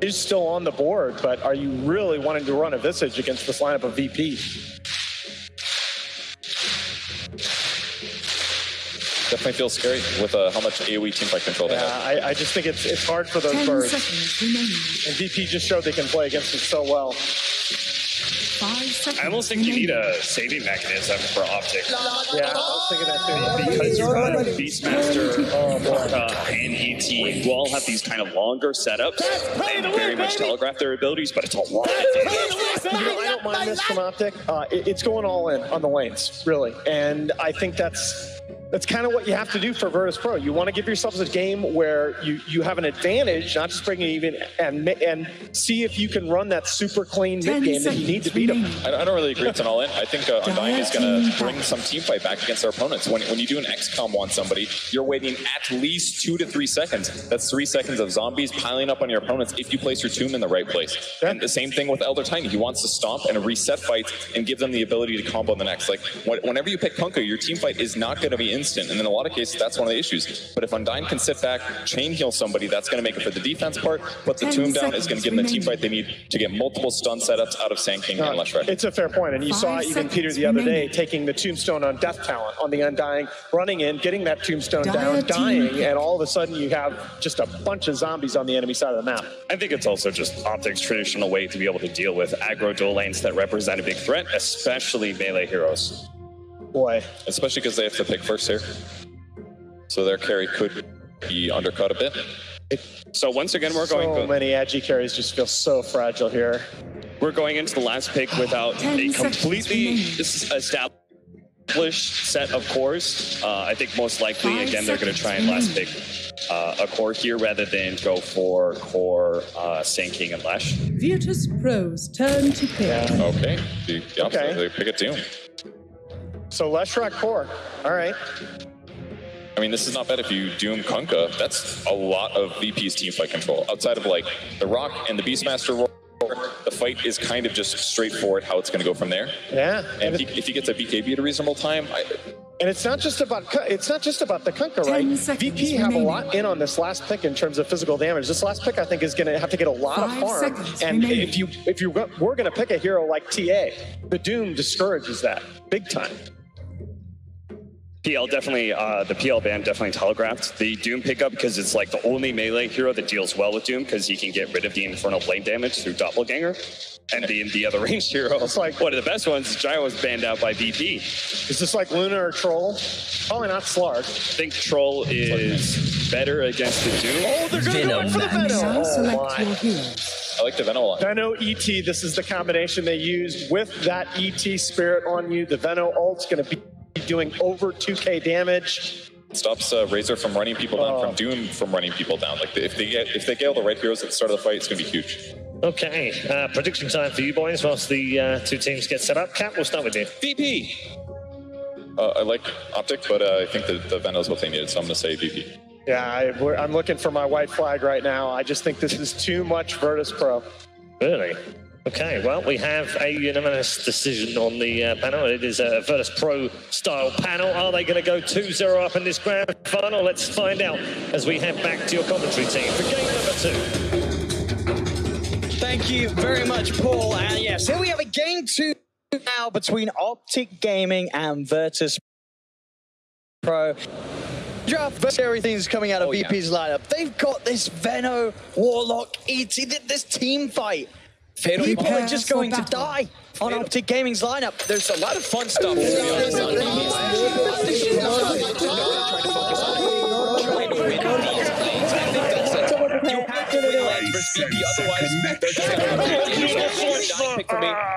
is still on the board, but are you really wanting to run a Visage against this lineup of VP? Definitely feels scary with how much AoE teamfight control they have. I just think it's hard for those birds. And VP just showed they can play against it so well. I almost think you need a saving mechanism for OPTIC. Yeah, I was thinking that too. Because you're running Beastmaster, and ET will all have these kind of longer setups and very much telegraph their abilities, but it's a lot of damage. I don't mind this from OPTIC. It's going all in on the lanes, really. And I think that's kind of what you have to do for VIRTUS.PRO. You want to give yourselves a game where you have an advantage, not just bring it even, and see if you can run that super clean mid game that you need to beat them. I don't really agree it's an all-in. I think Undying is going to bring some team fight back against their opponents. When you do an XCOM on somebody, you're waiting at least 2 to 3 seconds. That's 3 seconds of zombies piling up on your opponents if you place your tomb in the right place. Yeah. And the same thing with Elder Tiny. He wants to stomp and reset fights and give them the ability to combo the next. Like, whenever you pick Kunkka, your team fight is not going to be instant. And in a lot of cases, that's one of the issues. But if Undying can sit back, chain heal somebody, that's going to make it for the defense part. But the tomb down is going to give them the team fight they need to get multiple stun setups out of Sand King and Leshrac. It's a fair point, and you saw even Peter the other day taking the tombstone on Death Talent on the Undying, running in, getting that tombstone down, dying, and all of a sudden you have just a bunch of zombies on the enemy side of the map. I think it's also just OPTIC's traditional way to be able to deal with aggro dual lanes that represent a big threat, especially melee heroes. Boy. Especially because they have to pick first here. So their carry could be undercut a bit. So once again, we're going... So many agi carries just feel so fragile here. We're going into the last pick without a completely established set of cores. I think most likely, again, they're going to try and last pick a core here rather than go for core Sand King and Lesh. VIRTUS.PRO's turn to pick. Yeah. Okay. Okay. They pick a Doom. So Leshrac core. All right. I mean, this is not bad if you Doom Kunkka. That's a lot of VP's teamfight control. Outside of like the Rock and the Beastmaster roll, the fight is kind of just straightforward how it's going to go from there. Yeah. And if he gets a BKB at a reasonable time, and it's not just about the Kunkka, right? VP have a lot in on this last pick in terms of physical damage. This last pick, I think, is going to have to get a lot of harm. And if we're going to pick a hero like TA, the Doom discourages that big time. PL definitely, the PL ban definitely telegraphed the Doom pickup because it's like the only melee hero that deals well with Doom because he can get rid of the Infernal Blade damage through Doppelganger. And the other ranged hero, it's like one of the best ones, Gyro was banned out by VP. Is this like Luna or Troll? Probably not Slark. I think Troll is better against the Doom. Oh, they're going to go in for the Veno. Oh, I like the Veno a lot. Veno ET, this is the combination they use with that ET spirit on you. The Veno ult's going to be doing over 2k damage. Stops Razor from running people down, from Doom from running people down. Like if they get all the right heroes at the start of the fight, it's going to be huge. Okay, prediction time for you boys whilst the two teams get set up. Cap, we'll start with you. VP! I like OPTIC, but I think the Veno is what they needed, so I'm going to say VP. Yeah, I'm looking for my white flag right now. I just think this is too much VIRTUS.PRO. Really? Okay, well, we have a unanimous decision on the panel. It is a VIRTUS.PRO style panel. Are they going to go 2-0 up in this grand final? Let's find out as we head back to your commentary team for game number 2. Thank you very much, Paul. And yes, here we have a game 2 now between OPTIC Gaming and VIRTUS.PRO. Draft, everything's coming out of VP's lineup. They've got this Veno, Warlock, ET, this team fight. People are just going to die on OPTIC Gaming's lineup. There's a lot of fun stuff.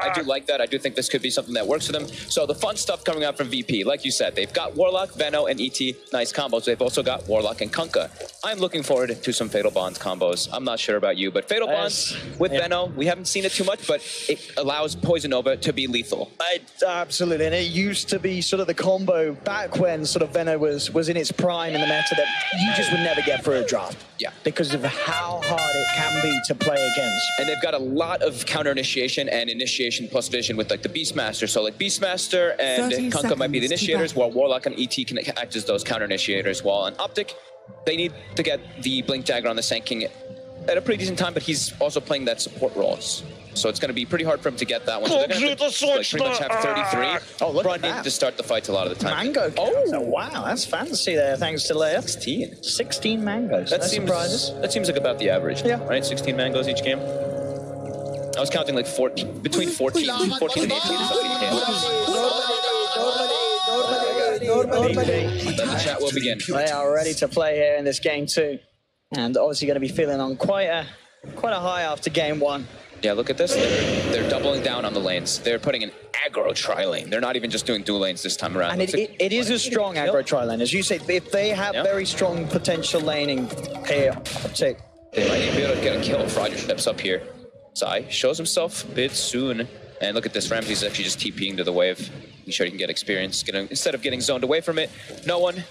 I do like that. I do think this could be something that works for them. So the fun stuff coming out from VP, like you said, they've got Warlock, Veno, and ET, nice combos. They've also got Warlock and Kunkka. I'm looking forward to some Fatal Bonds combos. I'm not sure about you, but Fatal Bonds with Veno, we haven't seen it too much, but it allows Poison Nova to be lethal. Absolutely, and it used to be sort of the combo back when sort of Veno was in its prime in the meta that you just would never get for a draft. Yeah. Because of how hard it can be to play against. And they've got a lot of counter initiation and initiation plus vision with like the Beastmaster. So like Beastmaster and Kunkka might be the initiators, while Warlock and ET can act as those counter initiators. While on OPTIC, they need to get the Blink Dagger on the Sand King at a pretty decent time, but he's also playing that support roles. So it's going to be pretty hard for him to get that one. So they're going to have to like, pretty much have 33 run in to start the fight a lot of the time. Mango. Oh, wow, that's fancy there, thanks to Leia. 16 mangoes. That seems like about the average, right? 16 mangoes each game. I was counting like 14, between 14 and 18 each game. Then the chat will begin. They are ready to play here in this game too. And obviously going to be feeling on quite a high after game one. Yeah, look at this. They're doubling down on the lanes. They're putting an aggro tri-lane. They're not even just doing dual lanes this time around. And it is a strong aggro tri-lane. As you say, if they have very strong potential laning here, OPTIC. They might even be able to get a kill if Roger steps up here. Zai shows himself a bit soon. And look at this. Ramsey's actually just TPing to the wave. Be sure he can get experience. Instead of getting zoned away from it, no one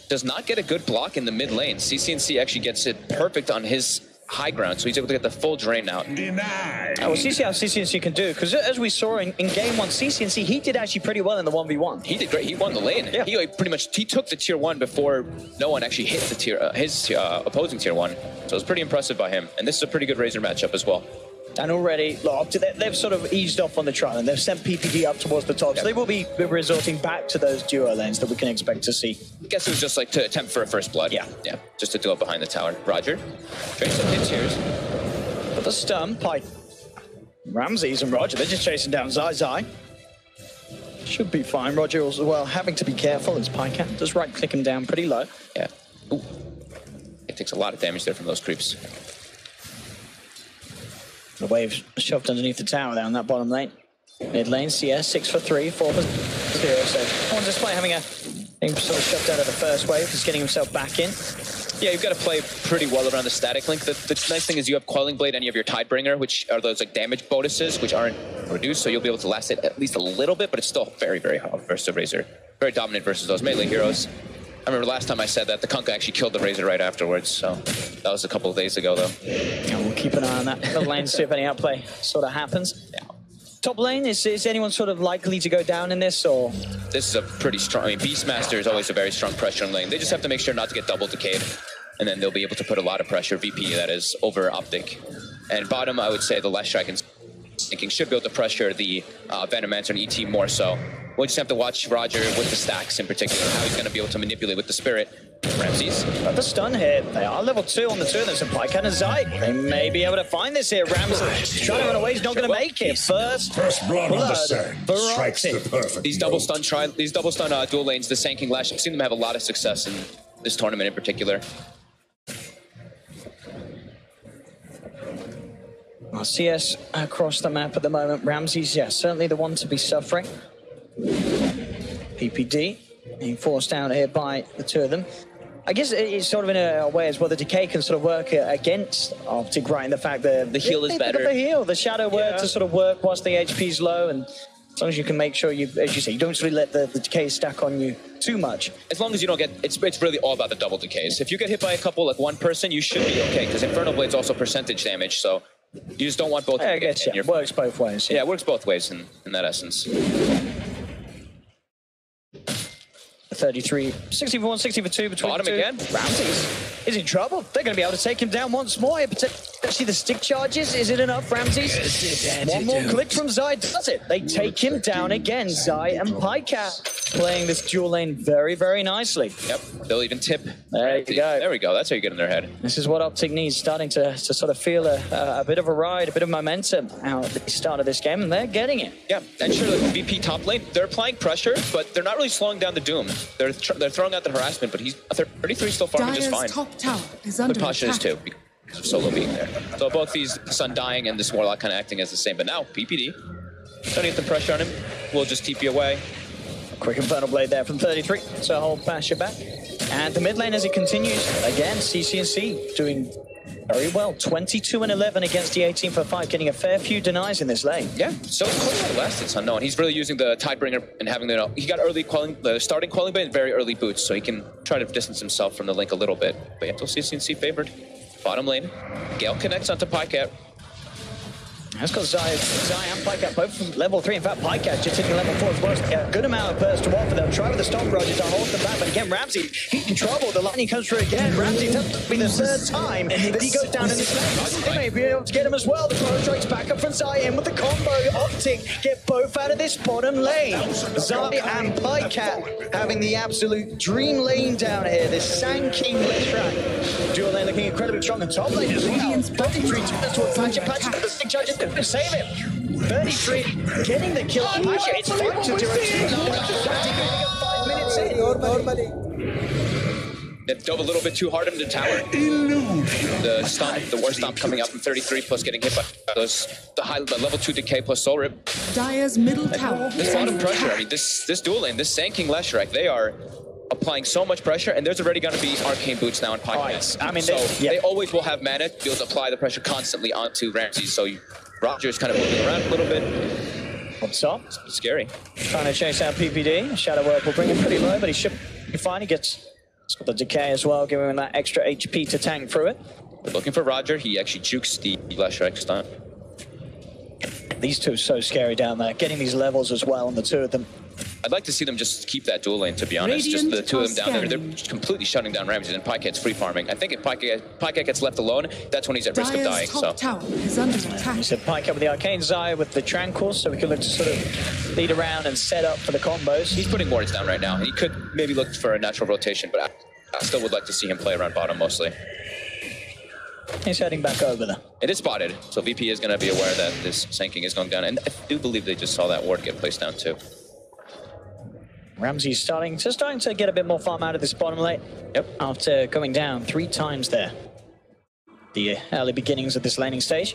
does not get a good block in the mid lane. CCNC actually gets it perfect on his high ground, so he's able to get the full drain out. We'll see how CCNC can do, because as we saw in game one, CCNC, he did actually pretty well in the 1v1. He did great. He won the lane. Yeah. He pretty much took the tier 1 before no one actually hit the tier his opposing tier 1. So it was pretty impressive by him. And this is a pretty good Razor matchup as well. And already, they've sort of eased off on the trial, and they've sent PPD up towards the top. So they will be resorting back to those duo lanes that we can expect to see. I guess it was just like to attempt for a first blood. Yeah, just to do it behind the tower. Roger, trade some hits here. But the stun, Pike, Ramses and Roger, they're just chasing down Zai. Should be fine. Roger as well, having to be careful as Pike does right-click him down pretty low. Yeah. Ooh. It takes a lot of damage there from those creeps. The wave shoved underneath the tower down that bottom lane. Mid lane, CS 6 for 3, 4 for 0. So on display having being sort of shoved out of the first wave, just getting himself back in. Yeah, you've got to play pretty well around the static link. The nice thing is you have Quelling Blade and you have your Tidebringer, which are those like damage bonuses, which aren't reduced, so you'll be able to last it at least a little bit, but it's still very, very hard versus the Razor. Very dominant versus those melee heroes. I remember last time I said that, the Kunkka actually killed the Razor right afterwards, so that was a couple of days ago, though. Yeah, we'll keep an eye on that mid lane, see if any outplay sort of happens. Yeah. Top lane, is anyone sort of likely to go down in this, or? This is a pretty strong, I mean, Beastmaster is always a very strong pressure in lane. They just have to make sure not to get double decayed, and then they'll be able to put a lot of pressure, VP, that is, over OPTIC. And bottom, I would say the Last Dragon's thinking should be able to pressure the Venomancer and ET more so. We'll just have to watch Roger with the stacks in particular, how he's going to be able to manipulate with the Spirit. Ramses. Got the stun hit. They are level 2 on the 2 of them, so Pike and Zai. They may be able to find this here. Ramses trying to run away. He's not going to make it. First blood on the sand strikes the perfect. These double stun dual lanes, the Sand King Lash, I've seen them have a lot of success in this tournament in particular. Well, CS across the map at the moment. Ramses, yeah, certainly the one to be suffering. PPD being forced out here by the 2 of them. I guess it's sort of in a way as well, the decay can sort of work against OPTIC, right, in the fact that the heal is better. The heal, the shadow word to sort of work whilst the HP's low, and as long as you can make sure you, as you say, you don't really let the decay stack on you too much. As long as you don't get, it's really all about the double decays. If you get hit by a couple, like one person, you should be okay, because Infernal Blade's also percentage damage, so you just don't want both. I guess, yeah, it works both ways. Yeah, it works both ways in that essence. 33, 60 for 1, 60 for 2 between Bottom the 2. again. Ramses is in trouble. They're going to be able to take him down once more. Potentially the stick charges. Is it enough, Ramses? One more click from Zai does it. They take him down again. Zai and Pycat playing this dual lane very, very nicely. Yep, they'll even tip. There you go. There we go. That's how you get in their head. This is what OPTIC needs, starting to sort of feel a bit of a ride, a bit of momentum out at the start of this game, and they're getting it. Yeah, and sure, like VP top lane, they're applying pressure, but they're not really slowing down the Doom. They're throwing out the harassment, but he's 33 still farming just fine. Top tower is under but Pasha is too, because of Solo being there. So both these Sun dying and this Warlock kind of acting as the same. But now PPD, don't get the pressure on him. We'll just TP away. Quick Infernal Blade there from 33, so hold Pasha back. And the mid lane as it continues, again, CCNC doing very well. 22 and 11 against the 18 for 5, getting a fair few denies in this lane. Yeah, so last it's unknown. He's really using the Tidebringer and having he got early starting Quelling Blade and very early boots, so he can try to distance himself from the link a little bit. But yeah, still CCNC favored. Bottom lane, Gale connects onto Pycat. That's got Zai and Pycat both from level 3. In fact, Pycat just hitting level 4 as well. So a good amount of burst to offer. They'll try with the Stomp Roger to hold them back. But again, Ramsey, he's in trouble. The lightning comes through again. Ramsey, that'll be the third time that he goes down in this lane. They may be able to get him as well. The Crow Strikes back up from Zai in with the combo. Optic get both out of this bottom lane. Zai and Pycat having the absolute dream lane down here. This Sand King track. Dual lane looking incredibly strong. And top lane as well. 33 turns towards Patcher. Patcher with the stick charge is going to save him. 33 getting the kill. Patcher, it's 5 minutes in. They dove a little bit too hard into the tower. The stomp, the war stomp coming out from 33 plus getting hit by the level 2 decay plus soul rip. Dire's middle tower. There's a lot of pressure. I mean, this dual lane, this Sand King Leshrac, they are applying so much pressure, and there's already going to be arcane boots now in Pycat. I mean, they always will have mana to be able to apply the pressure constantly onto Ramsey. So Roger's kind of moving around a little bit. What's up? It's scary. Trying to chase out PPD. Shadow Work will bring him pretty low, but he should be fine. He's got the decay as well, giving him that extra HP to tank through it. We're looking for Roger. He actually jukes the Leshrac stun. These two are so scary down there. Getting these levels as well on the two of them. I'd like to see them just keep that dual lane, to be honest. Just the two of them down there. They're completely shutting down Ramsey, and Pykat's free farming. I think if Pycat gets left alone, that's when he's at risk of dying. Top tower is under attack. So Pycat with the Arcane, Zai with the Tranquil, so we can look to sort of lead around and set up for the combos. He's putting wards down right now. He could maybe look for a natural rotation, but I still would like to see him play around bottom mostly. He's heading back over there. It is spotted, so VP is going to be aware that this Sand King is going down, and I do believe they just saw that ward get placed down too. Ramsey's starting to get a bit more farm out of this bottom lane. Yep. After going down 3 times there. The early beginnings of this laning stage.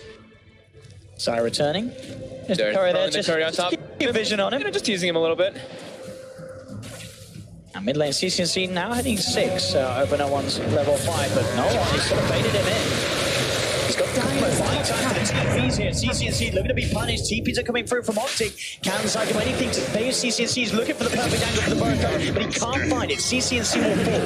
Zai returning. There's the curry there. Curry on top. Keep vision on him. Just teasing him a little bit. And mid lane CCNC now hitting 6 over no one's level 5, but no one. He's sort of baited him in. He's got the combo flying time for the TPs here. CCNC looking to be punished. TPs are coming through from OPTIC. Can Zai do anything to phase CCNC? He's looking for the perfect angle for the burrow strike, but he can't find it. CCNC will fall.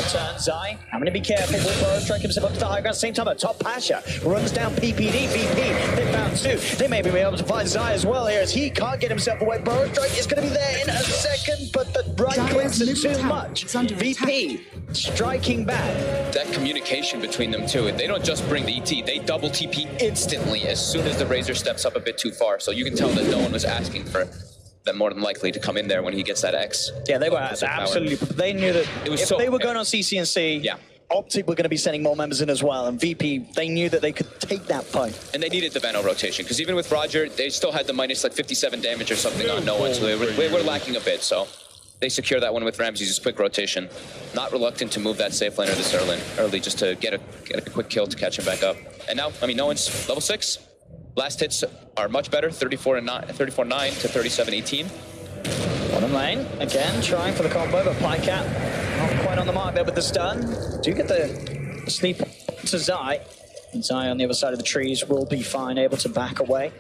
Return Zai. Having to be careful. Will burrow strike himself up to the high ground. Same time, a top Pasha runs down PPD. VP. They found 2. They may be able to find Zai as well here as he can't get himself away. Burrow strike is going to be there in a second, but the right clicks are too much. VP striking back. That communication between them too. They don't just bring the ET, they double TP instantly as soon as the Razor steps up a bit too far. So you can tell that no one was asking for them more than likely to come in there when he gets that X. Yeah, they were absolutely. They knew that if they were going on CCNC, yeah, OPTIC were going to be sending more members in as well, and VP, they knew that they could take that fight. And they needed the Veno rotation, because even with Roger, they still had the minus like 57 damage or something on no one, so they were lacking a bit, so they secure that one with Ramsey's quick rotation. Not reluctant to move that safe laner this early just to get a quick kill to catch him back up. And now, I mean, no one's level 6. Last hits are much better, 34-9 to 37-18. Bottom lane, again, trying for the combo, but Pycat not quite on the mark there with the stun. Do get the sleep to Zai. And Zai on the other side of the trees will be fine, able to back away.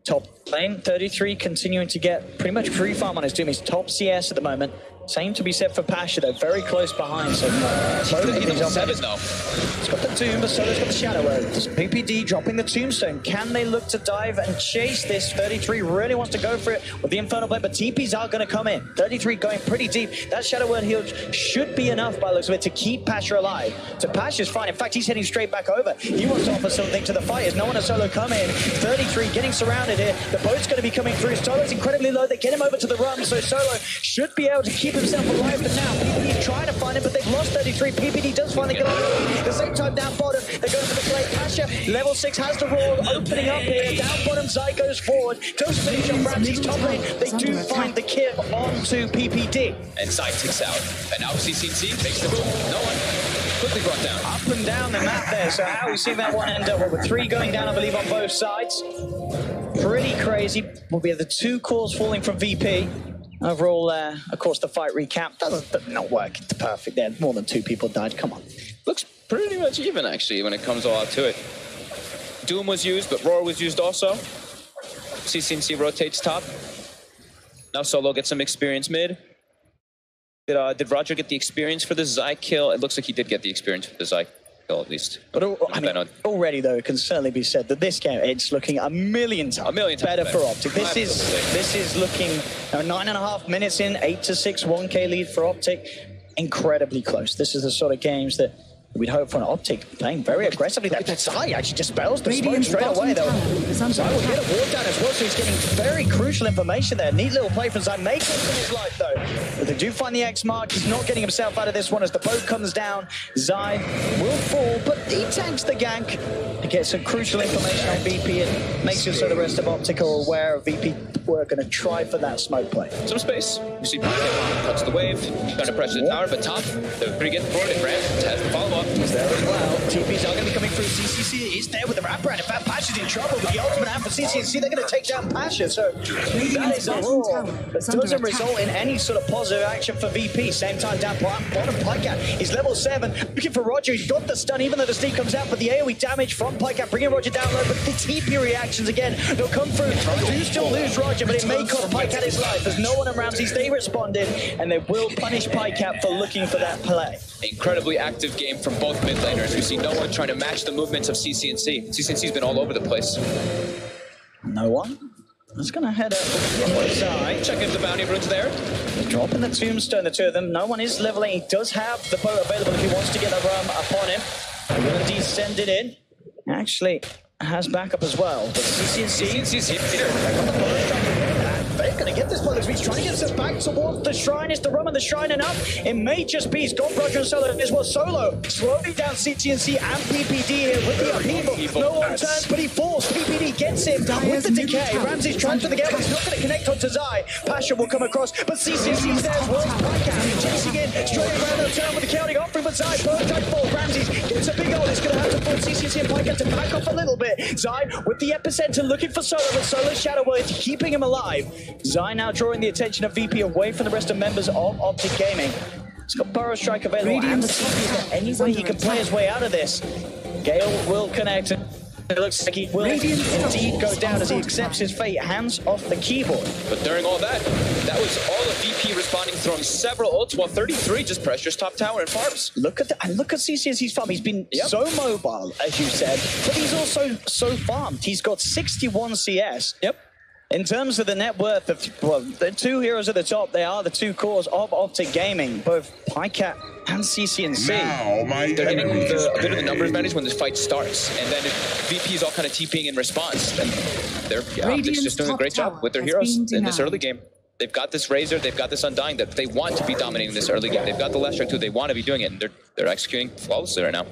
Top lane, 33 continuing to get pretty much free farm on his Doom. He's top CS at the moment. Same to be said for Pasha, though, very close behind. So he's on 7 though. He's got the Doom, but Solo's got the Shadow Work. PPD dropping the Tombstone. Can they look to dive and chase this? 33 really wants to go for it with the Infernal Blade, but TPs are going to come in. 33 going pretty deep. That Shadow Work heal should be enough by the looks of it to keep Pasha alive. So Pasha's fine. In fact, he's heading straight back over. He wants to offer something to the fighters. No one has Solo come in. 33 getting surrounded here. The boat's going to be coming through. Solo's incredibly low. They get him over to the run, so Solo should be able to keep himself alive. But now PPD's trying to find him, but they've lost 33. PPD does finally get on. At the same time, down bottom, they're going for the play. Pasha, level 6 has the roll, opening up here. Down bottom, Zai goes forward. Does finish on Ramsey's top lane. They do find the kill onto PPD. And Zai ticks out. And now CCNC makes the move. No one. Quickly brought down. Up and down the map there. So how we see that one end up with 3 going down, I believe, on both sides. Pretty crazy. Will be the 2 calls falling from VP. Overall, of course, the fight recap doesn't not work. It's perfect there. More than 2 people died. Come on. Looks pretty much even, actually, when it comes all out to it. Doom was used, but Roar was used also. CCNC rotates top. Now Solo gets some experience mid. Did Roger get the experience for the Zai kill? It looks like he did get the experience for the Zai At least. But already, though, it can certainly be said that this game, it's looking a million times better for OPTIC. This is looking 9.5 minutes in, 8-6, 1K lead for OPTIC. Incredibly close. This is the sort of games that we'd hope for an OPTIC playing very aggressively. That Zai actually dispels the smoke straight away, though. Zai will get a ward down as well, so he's getting very crucial information there. Neat little play from Zai. May cost him his life, though. But they do find the X mark. He's not getting himself out of this one as the boat comes down. Zai will fall, but he tanks the gank. He gets some crucial information on VP and makes it so the rest of OPTIC are aware of VP. We're going to try for that smoke play. Some space. You see Pocket cuts the wave, trying to pressure the tower, but top, they're pretty good for it. Ram has the follow-up. He's there as well. TP's are going to be coming through. CCC is there with the wrap round. In fact, Pasha's in trouble with the ultimate hand for CCC. They're going to take down Pasha. So that is a roar that doesn't result in any sort of positive action for VP. Same time down bottom, Pycat. He's level 7. Looking for Roger. He's got the stun, even though the sneak comes out. But the AoE damage from Pycat, bringing Roger down low. But the TP reactions again, they'll come through. They do still lose Roger, but it may cost Pycat his life. There's no one on Ramses. They responded, and they will punish Pycat for looking for that play. Incredibly active game from both mid laners. We see no one trying to match the movements of CCNC. CCNC's been all over the place. No one? That's going to head up side. Check if the bounty rune's there. Dropping the tombstone, the two of them. No one is leveling. He does have the boat available if he wants to get a rum upon him. They're going to descend it in. Actually, has backup as well. But CCNC's here. They're going to get this one. He's trying to get us back towards the shrine. Is the rum and the shrine enough? It may just be. He's got Roger and Solo as well. Solo slowing down CTNC and PPD here with the upheaval. No one turns, but he falls. PPD gets him with the decay. Ramsey's trying to get, but he's not going to connect onto Zai. Pasha will come across, but CCNC's there as well. Pycat chasing in straight around the turn with the counting offering, but Zai perfect fall. Ramsey gets a big hole. He's going to have to force CCNC and Pycat to back off a little bit. Zai with the epicenter looking for Solo, but Solo's Shadow Word keeping him alive. Zai now drawing the attention of VP away from the rest of members of OPTIC Gaming. He's got Burrow Strike available and the TP. Is there any way he can play his way out of this? Gale will connect. It looks like he will indeed go down as he accepts his fate. Hands off the keyboard. But during all that, that was all of VP responding, throwing several ults, while 33 just pressures top tower and farms. Look at CCNC's farm. He's been so mobile, as you said, but he's also so farmed. He's got 61 CS. Yep. In terms of the net worth of, well, the two heroes at the top, they are the two cores of OPTIC Gaming, both Pycat and CCNC. They're getting a bit of the numbers advantage when this fight starts, and then VP is all kind of TPing in response, and they're just doing a great job with their heroes in this early game. They've got this Razor, they've got this Undying that they want to be dominating this early game. They've got the Last Strike too, they want to be doing it, and they're executing flawlessly right now.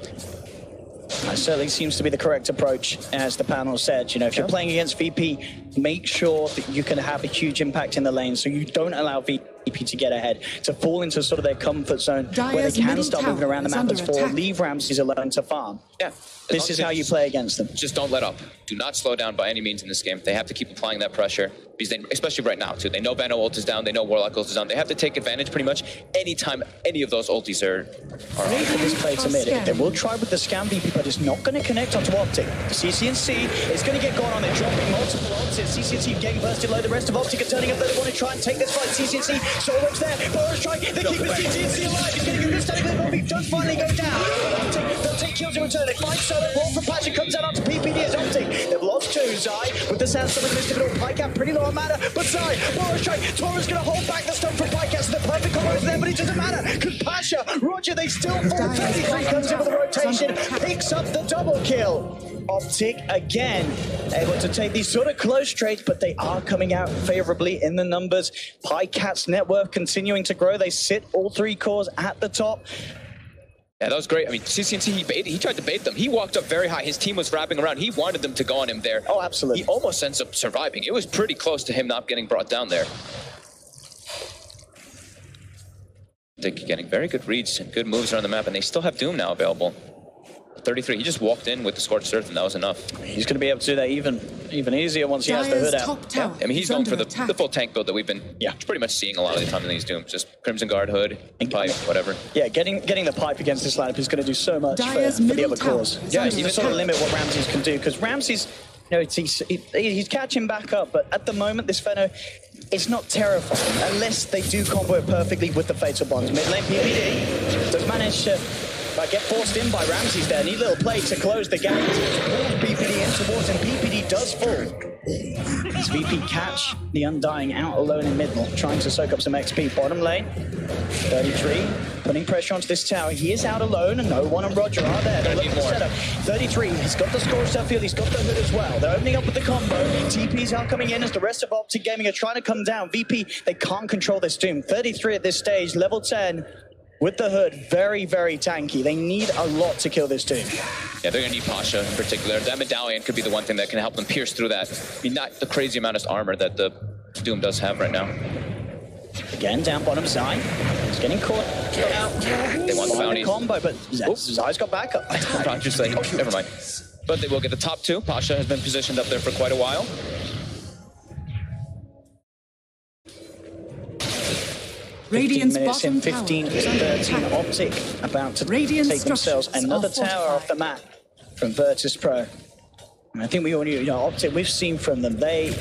That certainly seems to be the correct approach, as the panel said. You know, if you're playing against VP, make sure that you can have a huge impact in the lane, so you don't allow VP to get ahead, to fall into sort of their comfort zone where they can start moving around the map and fall. Leave Ramses alone to farm. Yeah. This is how you play against them. Just don't let up. Do not slow down by any means in this game. They have to keep applying that pressure, because they, especially right now, too. They know Vano ult is down. They know Warlock ult is down. They have to take advantage pretty much anytime any of those ultis are on. This play to mid. They will try with the scam VP, but it's not going to connect onto OPTIC. CCNC is going to get going on. They're dropping multiple ults. CCNC getting bursted low. The rest of OPTIC are turning up. They want to try and take this fight. CCNC, Solo's there. Burrow Strike. They're keeping CCNC alive. He's getting a good standing but he does finally go down. They'll take kills in return. They find Solo. Roll from Pasha comes out onto PPD as OPTIC. They've lost two. Zai with the sandstorm in the midst of it all. Pycat pretty low on mana, but Zai, Burrow Strike. Tora's going to hold back the stun from Pycat, so the perfect combo is there, but it doesn't matter because Pasha, Roger, they still fall. 33 comes in with the rotation, picks up the double kill. OPTIC again able to take these sort of close trades, but they are coming out favorably in the numbers. Pycat's net worth continuing to grow. They sit all three cores at the top. Yeah, that was great. I mean, CCNC, he tried to bait them. He walked up very high. His team was wrapping around. He wanted them to go on him there. Oh, absolutely. He almost ends up surviving. It was pretty close to him not getting brought down there. They're getting very good reads and good moves around the map, and they still have Doom now available. 33, he just walked in with the Scorched Earth, and that was enough. He's going to be able to do that even easier once he has the hood out. Yeah. I mean, he's going for the full tank build that we've been pretty much seeing a lot of the time in these Dooms. Just Crimson Guard, hood, pipe, whatever. Yeah, getting the pipe against this lineup is going to do so much for the other cores. Yeah, even sort of limit what Ramses can do, because Ramses, you know, he's catching back up, but at the moment, this Fenno, it's not terrifying unless they do combo it perfectly with the Fatal Bonds. Mid lane PPD does manage to Get forced in by Ramses there. Neat little play to close the gap. PPD in towards him. PPD does fall. As VP catch the Undying out alone in middle, trying to soak up some XP. Bottom lane, 33, putting pressure onto this tower. He is out alone, and no one and Roger are there. They're looking for setup. 33, he's got the score stuff field, he's got the hood as well. They're opening up with the combo. TP's out coming in as the rest of OPTIC Gaming are trying to come down. VP, they can't control this Doom. 33 at this stage, level 10. With the hood, very, very tanky. They need a lot to kill this team. Yeah, they're going to need Pasha in particular. That medallion could be the one thing that can help them pierce through that. I mean, not the crazy amount of armor that the Doom does have right now. Again, down bottom side. He's getting caught out. They want the bounty. Combo, but Zai's got backup. Roger's like, never mind. But they will get the top two. Pasha has been positioned up there for quite a while. Radiant's minutes in, bottom 15 tower to is under 13. attack. OPTIC about to Radiant take themselves structures another are tower off the map from VIRTUS.PRO. And I think we all knew, OPTIC, we've seen from them, they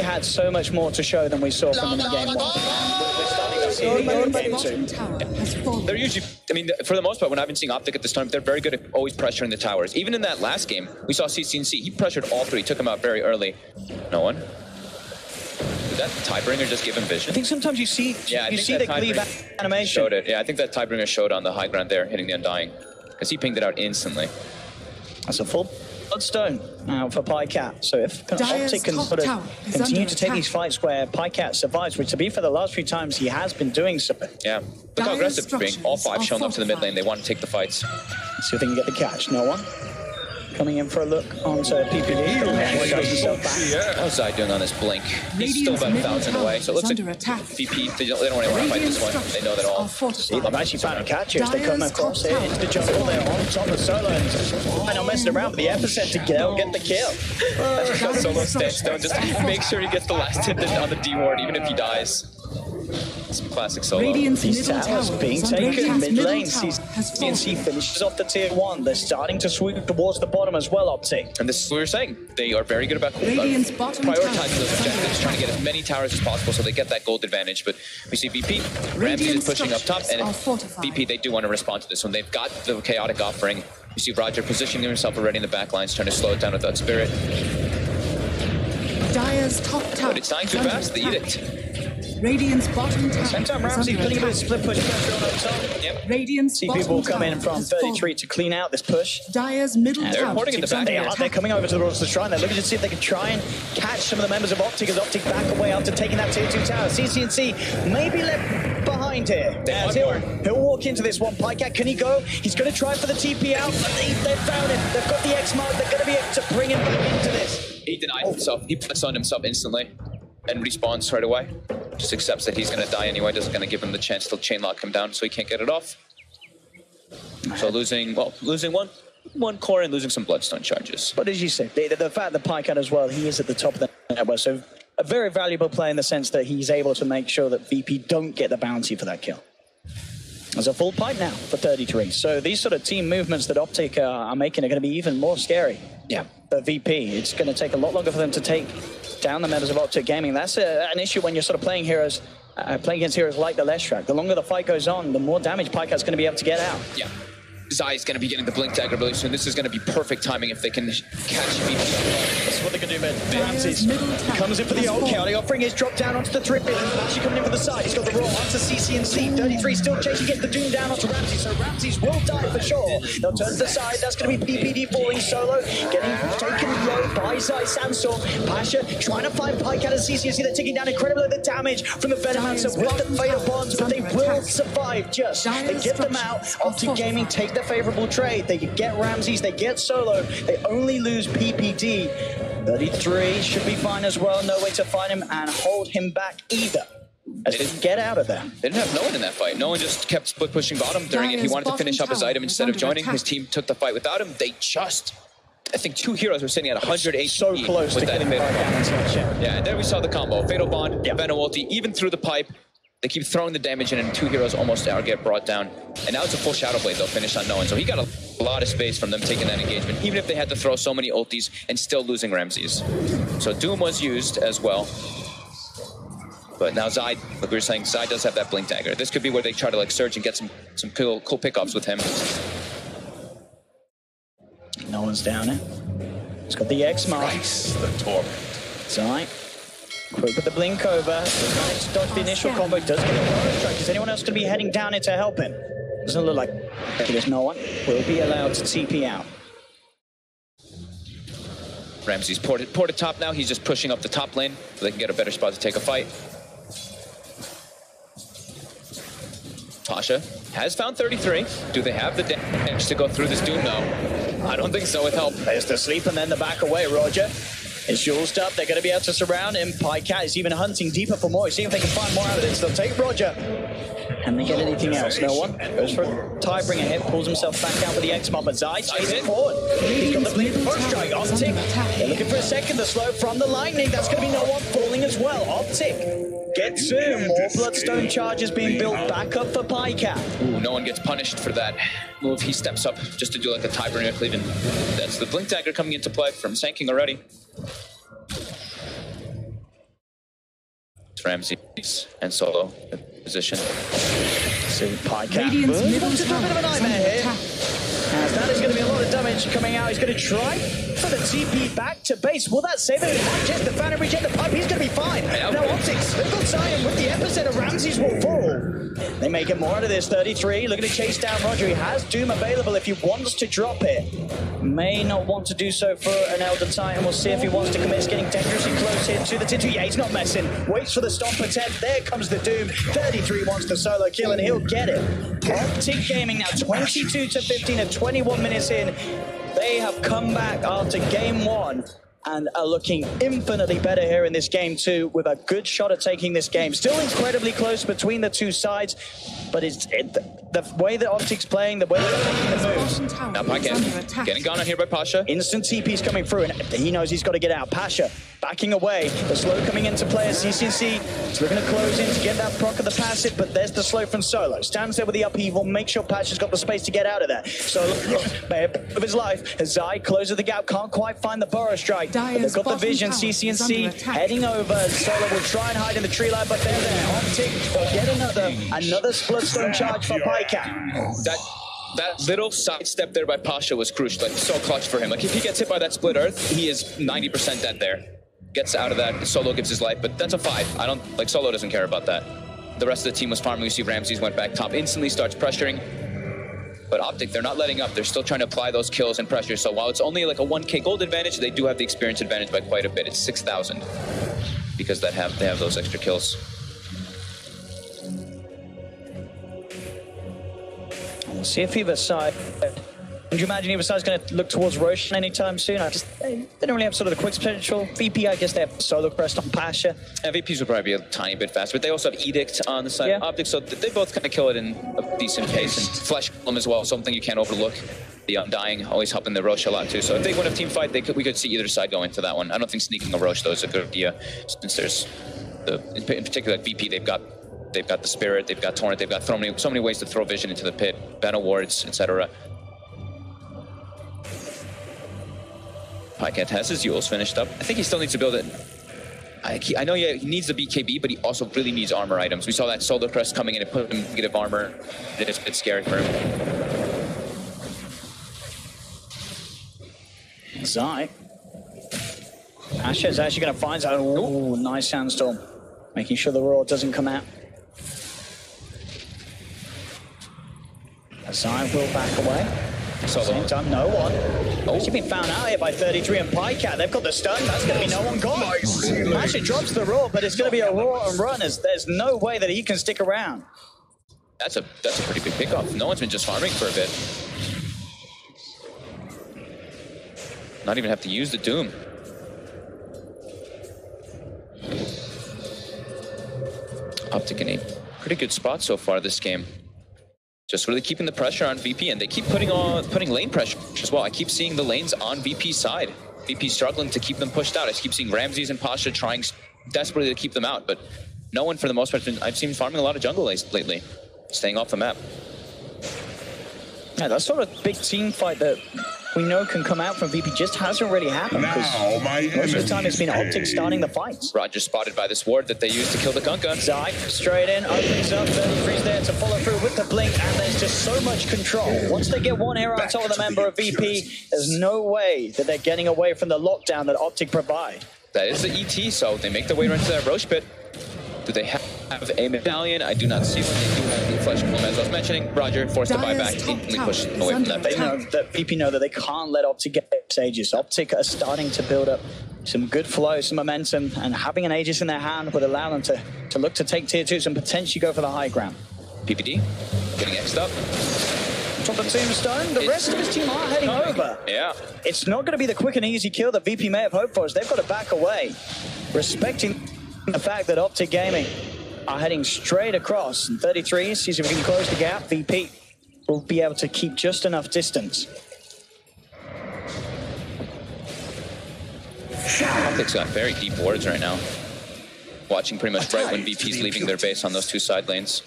had so much more to show than we saw from them in game one. We're starting to see it in game two. They're usually, I mean, for the most part, when I've been seeing OPTIC at this time, they're very good at always pressuring the towers. Even in that last game, we saw CCNC. He pressured all three, took him out very early. No one. Did that Tidebringer just give him vision? I think sometimes you see the cleave animation. Showed it. Yeah, I think that Tidebringer showed on the high ground there, hitting the Undying. Because he pinged it out instantly. That's a full Bloodstone now for PyCat. So if OPTIC can sort of continue to take these fights where PyCat survives, which to be for the last few times he has been doing so. Yeah, look how aggressive he's being. All five showing up to the mid lane. They want to take the fights. See if they can get the catch. No one. Coming in for a look onto PPD. What's Zai doing on this blink? He's still about 1,000 away, so it looks like VP, they don't want to fight this one. They know that all. They've actually found a catch as they come across here into the jungle. They're on top of Solo and not messing around with the epicenter to get the kill. Solo stands down, just make sure he gets the last hit on the D ward, even if he dies. It's classic Solo. These towers being taken mid lane. CNC finishes off the tier 1. They're starting to sweep towards the bottom as well, OPTIC. And this is what we were saying. They are very good about prioritizing those objectives, trying to get as many towers as possible so they get that gold advantage. But we see VP, Ramsey is pushing up top, and VP, they do want to respond to this one. They've got the chaotic offering. You see Roger positioning himself already in the back lines, trying to slow it down with that spirit. Dire's top tower. But it's dying too fast, the Edict. Radiant's bottom tower. Same time, Ramsey putting a bit of split push pressure on up top. Yep. Radiant's See people coming in from 33 to clean out this push. Dire's middle They're tower. reporting in the back. They're coming over towards the shrine. They're looking to see if they can try and catch some of the members of OPTIC as OPTIC back away after taking that tier 2 tower. CCNC maybe left behind here. He'll walk into this one. PyCat, can he go? He's going to try for the TP out. They've found him. They've got the X mark. They're going to be able to bring him back into this. He denied himself. He stunned himself instantly and respawns right away. Just accepts that he's going to die anyway. Doesn't going to give him the chance to chain lock him down so he can't get it off. So losing one core and losing some bloodstone charges. But as you say, the fact that PyCat as well, he is at the top of the network. So a very valuable play in the sense that he's able to make sure that VP don't get the bounty for that kill. There's a full pipe now for 33. So these sort of team movements that OPTIC are making are going to be even more scary. Yeah. For VP, it's going to take a lot longer for them to take down the members of OPTIC Gaming. That's an issue when you're sort of playing heroes, playing against heroes like the Leshrac. The longer the fight goes on, the more damage PyCat's going to be able to get out. Yeah. Zai is going to be getting the blink dagger really soon. This is going to be perfect timing if they can catch VP. That's what they can do, man. Ramses comes in for the old kill. The offering is dropped down onto the triple. Actually coming in for the side. He's got the roll onto CCNC. 33 still chasing, gets the Doom down onto Ramses. So Ramses will die for sure. They'll turn to the side. That's going to be PPD falling solo. Getting taken low by Zai Sandstorm. Pasha trying to find PyCat and CCNC. They're taking down incredibly the damage from the Venomancer with the Fatal Bonds, but they will survive just. They get them out. OPTIC Gaming take the favorable trade. They get Ramses, they get Solo. They only lose PPD. 33 should be fine as well. No way to find him and hold him back either. As they get out of there. They didn't have no one in that fight. No one just kept split pushing bottom during it. He wanted to finish up his item instead of joining. His team took the fight without him. They just, I think 2 heroes were sitting at 100 HP. So close with to that getting Yeah, and there we saw the combo. Fatal Bond, Venom ulti, even through the pipe. They keep throwing the damage in, and 2 heroes almost get brought down. And now it's a full Shadow Blade, they'll finish on no one. So he got a lot of space from them taking that engagement, even if they had to throw so many ultis and still losing Ramses. So Doom was used as well. But now Zai, like we were saying, Zai does have that Blink Dagger. This could be where they try to like surge and get some cool pickoffs with him. No one's down it. It's got the X mark. Nice, the torque. Zai. Quick with the blink over. Managed to dodge the initial combo. Does get a bonus strike. Is anyone else going to be heading down it to help him? Doesn't look like there's no one. Will be allowed to TP out. Ramsey's ported top now. He's just pushing up the top lane so they can get a better spot to take a fight. Pasha has found 33. Do they have the damage to go through this Doom though? I don't think so with help. There's the sleep and then the back away, Roger. It's Julesed up. They're going to be able to surround him. Pycat is even hunting deeper for more. See if they can find more out of this. They'll take Roger. Can they get anything else? No one. Goes for a Tidebringer hit, pulls himself back out with the X-Mob, but Zai chases it forward. He's got the blink first strike. Optic. They're looking for a second. The slow from the lightning. That's going to be no one falling as well. Optic gets in. More Bloodstone charges being built back up for Pycat. Ooh, no one gets punished for that move. He steps up just to do like a Tidebringer cleave, and that's the blink dagger coming into play from Sanking already. Ramsey and Solo in position. See Pycat. Radiant's middle It's a bit of a nightmare here. As that is going to be a lot of damage coming out. He's going to try for the TP back to base. Will that save him? It might just the Phantom reject the pipe. He's going to be fine. Now Optics, they've got Zion with the epicenter. Ramses will fall. They may get more out of this. 33 looking to chase down Roger. He has Doom available if he wants to drop it. May not want to do so for an Elder Titan. We'll see if he wants to commit. It's getting dangerously close here to the Tintu. Yeah, he's not messing. Waits for the Stomp attempt. There comes the Doom. 33 wants the solo kill and he'll get it. Optic Gaming now 22 to 15 at 21 minutes in. They have come back after game one and are looking infinitely better here in this game two with a good shot at taking this game. Still incredibly close between the two sides, but the way that Optic's playing, the way that they're making the moves. Now Pycat getting gone on here by Pasha. Instant TP's coming through and he knows he's got to get out. Pasha backing away. The slow coming into play as CCC is looking to close in to get that proc of the passive, but there's the slow from Solo. Stands there with the upheaval, make sure Pasha's got the space to get out of there. Solo of his life as Zai closes the gap, can't quite find the Burrow Strike. But they've got the vision, CCC heading over. Solo will try and hide in the tree line, but they're there. Optic will get another Bloodstone charge for Pycat. That little sidestep there by Pasha was crucial, like so clutch for him. Like if he gets hit by that split earth, he is 90% dead there. Gets out of that, Solo gives his life, but that's a 5. Solo doesn't care about that. The rest of the team was farming. You see Ramses went back top, instantly starts pressuring. But Optic, they're not letting up. They're still trying to apply those kills and pressure. So while it's only like a 1k gold advantage, they do have the experience advantage by quite a bit. It's 6,000 because they have those extra kills. We'll see if either side. Would you imagine either side's going to look towards Roshan anytime soon? They don't really have sort of the quick potential. VP, I guess they have solo crest on Pasha. VPs will probably be a tiny bit faster, but they also have Edict on the side of Optics, so they both kind of kill it in a decent pace. And Flesh them as well, something you can't overlook. The Undying always helping the Roche a lot too. So if they win a team fight, we could see either side go into that one. I don't think sneaking a Roche though is a good idea, since there's in particular like VP, they've got the Spirit, they've got Torrent, they've got so many ways to throw vision into the pit, Banner Wards, etc. Pycat has his Euls finished up. I think he still needs to build it. I know he needs the BKB, but he also really needs armor items. We saw that Solar Crest coming in and put him negative armor. It's a bit scary for him. Zai. Asha is actually going to find out. Ooh, nice Sandstorm. Making sure the Roar doesn't come out. Zai will back away. Solo. Same time, no one. Actually been found out here by 33 and Pycat. They've got the stun. That's going to be no one gone. Actually drops the Roar, but it's going to be a Roar and run as there's no way that he can stick around. That's a pretty big pickoff. No one's been just farming for a bit. Not even have to use the Doom. Optic in a pretty good spot so far this game. Just really keeping the pressure on VP, and they keep putting lane pressure as well. I keep seeing the lanes on VP's side. VP struggling to keep them pushed out. I keep seeing Ramses and Pasha trying desperately to keep them out, but no one for the most part. I've seen farming a lot of jungle lately, staying off the map. Yeah, that's sort of big team fight that we know can come out from VP just hasn't really happened, because most of the time it's been OPTIC starting the fights. Roger spotted by this ward that they used to kill the Kunkka. Zai straight in, opens up, 33's there to follow through with the blink, and there's just so much control. Once they get one hero on top of the member of VP, there's no way that they're getting away from the lockdown that OPTIC provide. That is the ET, so they make their way right to that Roche pit. Do they have a medallion? I do not see one. They do have the flesh implement, as I was mentioning. Roger forced to buy back, instantly pushed away from that. They know that VP know that they can't let OPTIC get Aegis. OPTIC are starting to build up some good flow, some momentum, and having an Aegis in their hand would allow them to look to take tier 2s and potentially go for the high ground. PPD getting X'd up. Top of Tombstone, the rest of his team are heading over. Yeah. It's not going to be the quick and easy kill that VP may have hoped for, as they've got to back away, respecting the fact that OPTIC Gaming are heading straight across. And 33 sees if we can close the gap. VP will be able to keep just enough distance. OPTIC's got very deep wards right now. Watching pretty much right when VP's leaving their base on those two side lanes.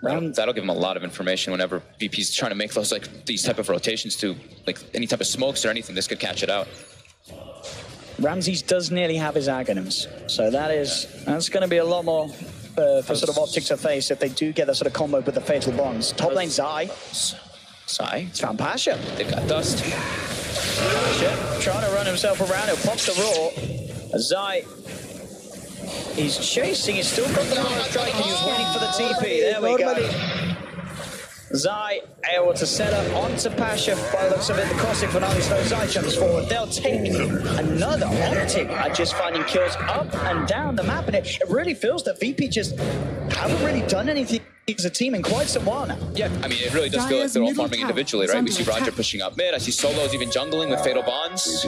That'll give them a lot of information whenever VP's trying to make those, like, these type of rotations to, like, any type of smokes or anything. This could catch it out. Ramses does nearly have his Aghanims, so that's going to be a lot more for sort of OPTIC to face if they do get that sort of combo with the Fatal Bonds. Top lane Zai. It's found Pasha. They've got Dust. Pasha trying to run himself around. He'll pop the roar. Zai, he's chasing. He's still got the armor strike. He was waiting for the TP. There we go. Zai able to set up onto Pasha. By the looks of it, the crossing finale slows Zai jumps forward. They'll take another. OPTIC are just finding kills up and down the map, and it really feels that VP just haven't really done anything as a team in quite some while now. Yeah, I mean, it really does feel like they're all farming individually, right? We see Roger pushing out mid. I see Solo's even jungling with Fatal Bonds.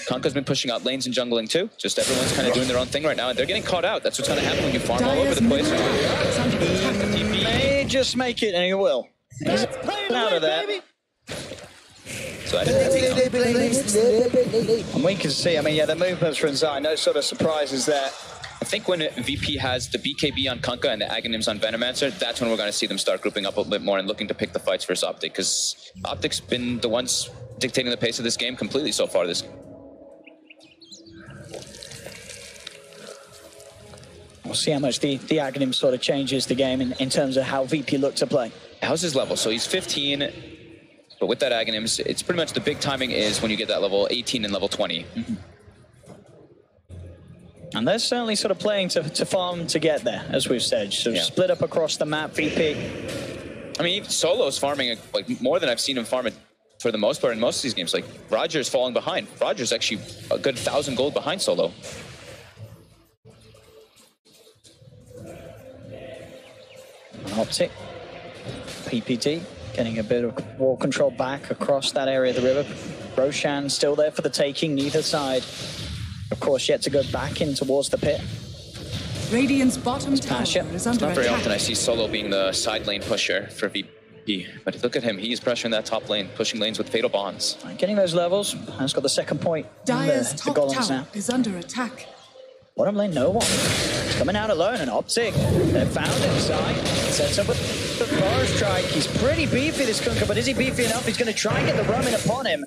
Kunkka's been pushing out lanes and jungling too. Just everyone's kind of doing their own thing right now, and they're getting caught out. That's what's going to happen when you farm all over the place. He may just make it, and he will. He's out of there. So I think and we can see, I mean, yeah, the movements from Zai, no sort of surprises there. I think when VP has the BKB on Kunkka and the Aghanims on Venomancer, that's when we're going to see them start grouping up a little bit more and looking to pick the fights versus OPTIC, because OPTIC's been the ones dictating the pace of this game completely so far. We'll see how much the Aghanim sort of changes the game in terms of how VP look to play. How's his level? So he's 15, but with that Aghanims, it's pretty much the big timing is when you get that level 18 and level 20. Mm-hmm. And they're certainly sort of playing to farm to get there, as we've said. So split up across the map, VP. I mean, Solo's farming like more than I've seen him farm it for the most part in most of these games. Like, Roger's falling behind. Roger's actually a good 1,000 gold behind Solo. OPTIC. PPD getting a bit of wall control back across that area of the river. Roshan still there for the taking, neither side. Of course, yet to go back in towards the pit. Radiant's bottom tower is under attack. Not very often I see Solo being the side lane pusher for VP, but look at him. He's pressuring that top lane, pushing lanes with Fatal Bonds. Getting those levels. Has got the second point. Dire's top tower now is under attack. Bottom lane, no one. He's coming out alone, and OPTIC. They've found him, Zai. Sets up with the Forest Strike. He's pretty beefy, this Kunkka, but is he beefy enough? He's going to try and get the roaming upon him.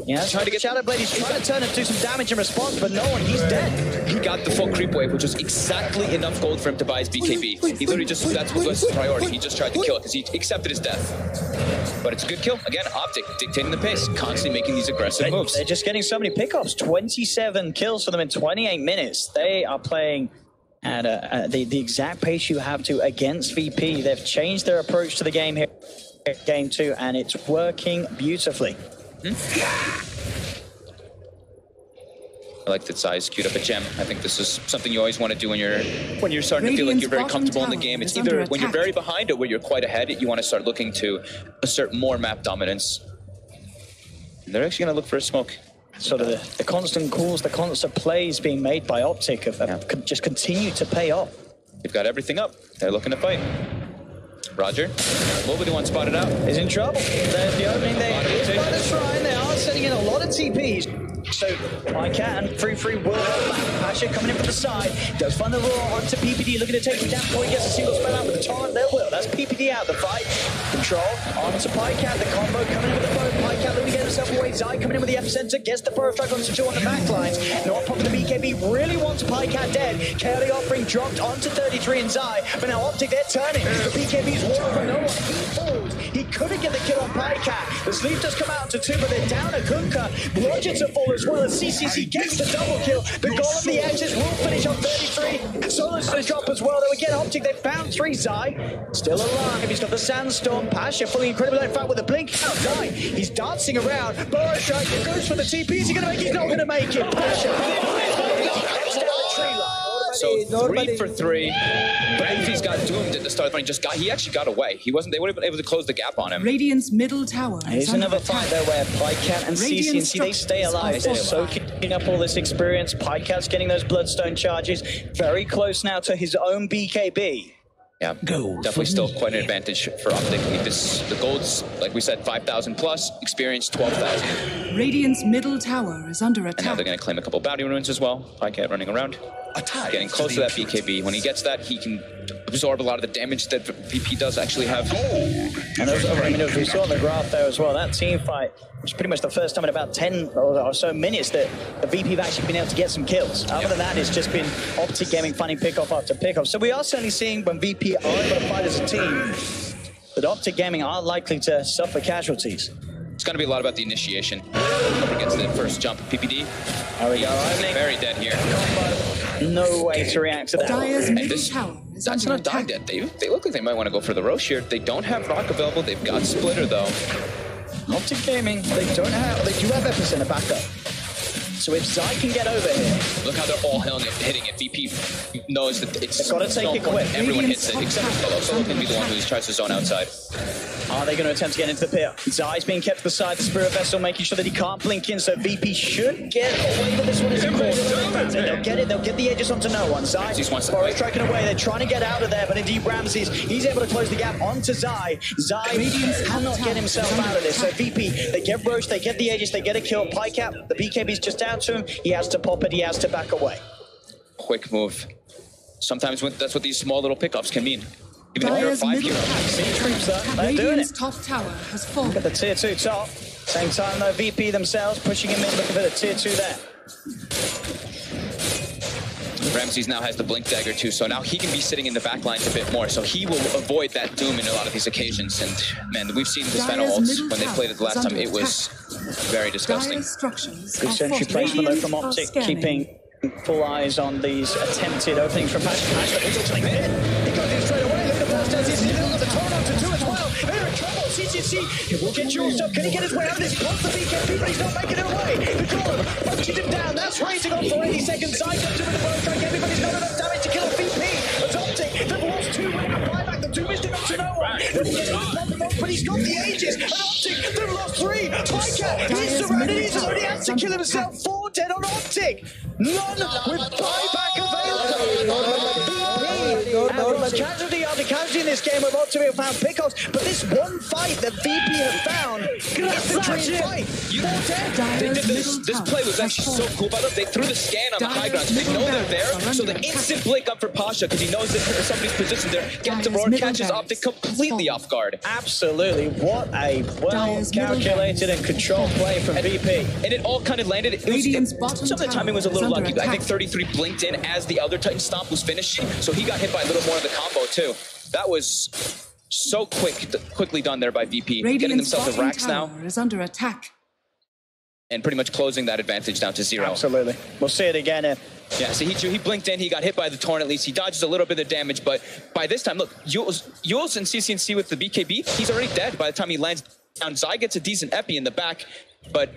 Yeah, trying to get Shadow Blade. He's trying to turn and do some damage in response, but no one. He's dead. He got the full creep wave, which was exactly enough gold for him to buy his BKB. He literally just, that's what was his priority. He just tried to kill it because he accepted his death. But it's a good kill. Again, OPTIC dictating the pace, constantly making these aggressive moves. They're just getting so many pickups. 27 kills for them in 28 minutes. They are playing at the exact pace you have to against VP. They've changed their approach to the game here, game 2, and it's working beautifully. I like that Zai's queued up a gem. I think this is something you always want to do when you're starting to feel like you're very comfortable in the game. It's either when you're very behind or when you're quite ahead, you want to start looking to assert more map dominance. And they're actually going to look for a smoke. Sort of the constant calls, the constant plays being made by OPTIC have just continued to pay off. They've got everything up. They're looking to fight. Roger, will be the one spotted out. He's in trouble. There's the opening there. He is by the shrine. They are setting in a lot of TPs. So Pycat and Free will hold back. Pasha coming in from the side. Does find the roar onto PPD, looking to take him down before he gets a single spell out with the torrent. There will. That's PPD out of the fight. Control onto Pycat. The combo coming in with the boat. Pycat looking to get himself away. Zai coming in with the epicenter. Gets the burrow strike onto 2 on the back lines. Not popping the BKB. Really wants Pycat dead. Chaotic offering dropped onto 33 and Zai. But now Optic, they're turning. The BKB's wall over no one. He falls. He couldn't get the kill on Pycat. The sleep does come out to 2, but they're down a Kunkka. Blodgett's a fall as well as CCC gets the double kill. The goal of the Ashes will finish on 33. Solo's going to drop as well. Though again, Optic, they found 3. Zai still alive. He's got the Sandstorm. Pasha fully incredible. In fact, with a blink out, Zai, he's dancing around. Burrow strike goes for the TP. Is he going to make it? He's not going to make it. Pasha. So 3 for 3. But he's got doomed at the start of the fight. He actually got away. They would have been able to close the gap on him. Radiant's middle tower. Here's another fight though where Pycat and CCNC, they stay alive. They're soaking up all this experience. Pycat's getting those Bloodstone charges. Very close now to his own BKB. Yeah, definitely still quite an advantage for Optic. The gold's, like we said, 5,000 plus, experience 12,000. Radiant's middle tower is under attack. And now they're going to claim a couple bounty runes as well. Pycat running around. Getting close to that BKB. When he gets that, he can absorb a lot of the damage that VP does actually have. And as we saw on the graph there as well, that team fight was pretty much the first time in about 10 or so minutes that the VP have actually been able to get some kills. Other than that, it's just been Optic Gaming finding pickoff after pickoff. So we are certainly seeing when VP are able to fight as a team, that Optic Gaming are likely to suffer casualties. It's going to be a lot about the initiation. Up against the first jump. PPD. There we go. Very dead here. No way to react to that. Dyer's middle tower is That's under not dying attack. dead. They look like they might want to go for the Roche here. They don't have Rock available. They've got Splitter though. Optic Gaming, they do have Epicenter backup. So if Zai can get over here, look how they're all hitting it. VP knows that it's got to take it quick. Everyone hits it except for Solo. Solo can be the one who tries to zone outside. Are they going to attempt to get into the pit? Zai's being kept to the side, the Spirit Vessel making sure that he can't blink in, so VP should get away with this one as a quarter. They'll get it, they'll get the Aegis onto no one. Zai, Forest striking away, they're trying to get out of there, but indeed Ramses, he's able to close the gap onto Zai. Zai cannot get himself out of this, so VP, they get Roche, they get the Aegis, they get a kill. Pycat, the BKB's just out to him, he has to pop it, he has to back away. Quick move. Sometimes that's what these small little pickups can mean. Even if you're a 5 hero. They're doing it. Top tower has fallen. Look at the tier 2 top. Same time though, VP themselves pushing him in, looking for the tier 2 there. Ramses now has the Blink Dagger too, so now he can be sitting in the back lines a bit more, so he will avoid that Doom in a lot of these occasions. And man, we've seen this Venom ults when they played it the last time. It was very disgusting. Good sentry placement though from Optic, keeping full eyes on these attempted openings from Pasha. Pasha, he's looks like they did. He got in straight away. Look at the blast as he's got the torn onto 2 as well. They're in trouble. CCC, he will get jewels up. Can he get his way out of this? Pulls the BKB, but he's not making it away. The Golem punches him down. That's raising on for 80 seconds. Side up to the Burrow strike. Everybody's not enough damage to kill a VP. But Optic, they've lost 2 with a buyback. The 2 is to no one. But he's got the Aegis. And Optic, they've lost 3. Pycat, he's surrounded. He's already had to kill himself. 4 dead on Optic. None with buyback available. Casualty after casualty in this game with Optic found pickoffs, but this one fight that VP have found is the dream fight. This play was actually so cool by them. They threw the scan on the high ground, so they know they're there. So the instant blink up for Pasha, because he knows that somebody's positioned there, gets the roar, catches Optic completely off guard. Absolutely. What a well-calculated and controlled play from VP. And it all kind of landed. Some of the timing was a little lucky. I think 33 blinked in as the other Titan Stomp was finishing, so he got hit by a little more of the combo too. That was so quickly done there by VP. Getting themselves the racks now. Is under attack. And pretty much closing that advantage down to 0. Absolutely. We'll see it again here. Yeah, so he blinked in, he got hit by the Torrent at least. He dodges a little bit of damage, but by this time, look, Yules and CCNC with the BKB, he's already dead by the time he lands down. Zai gets a decent epi in the back, but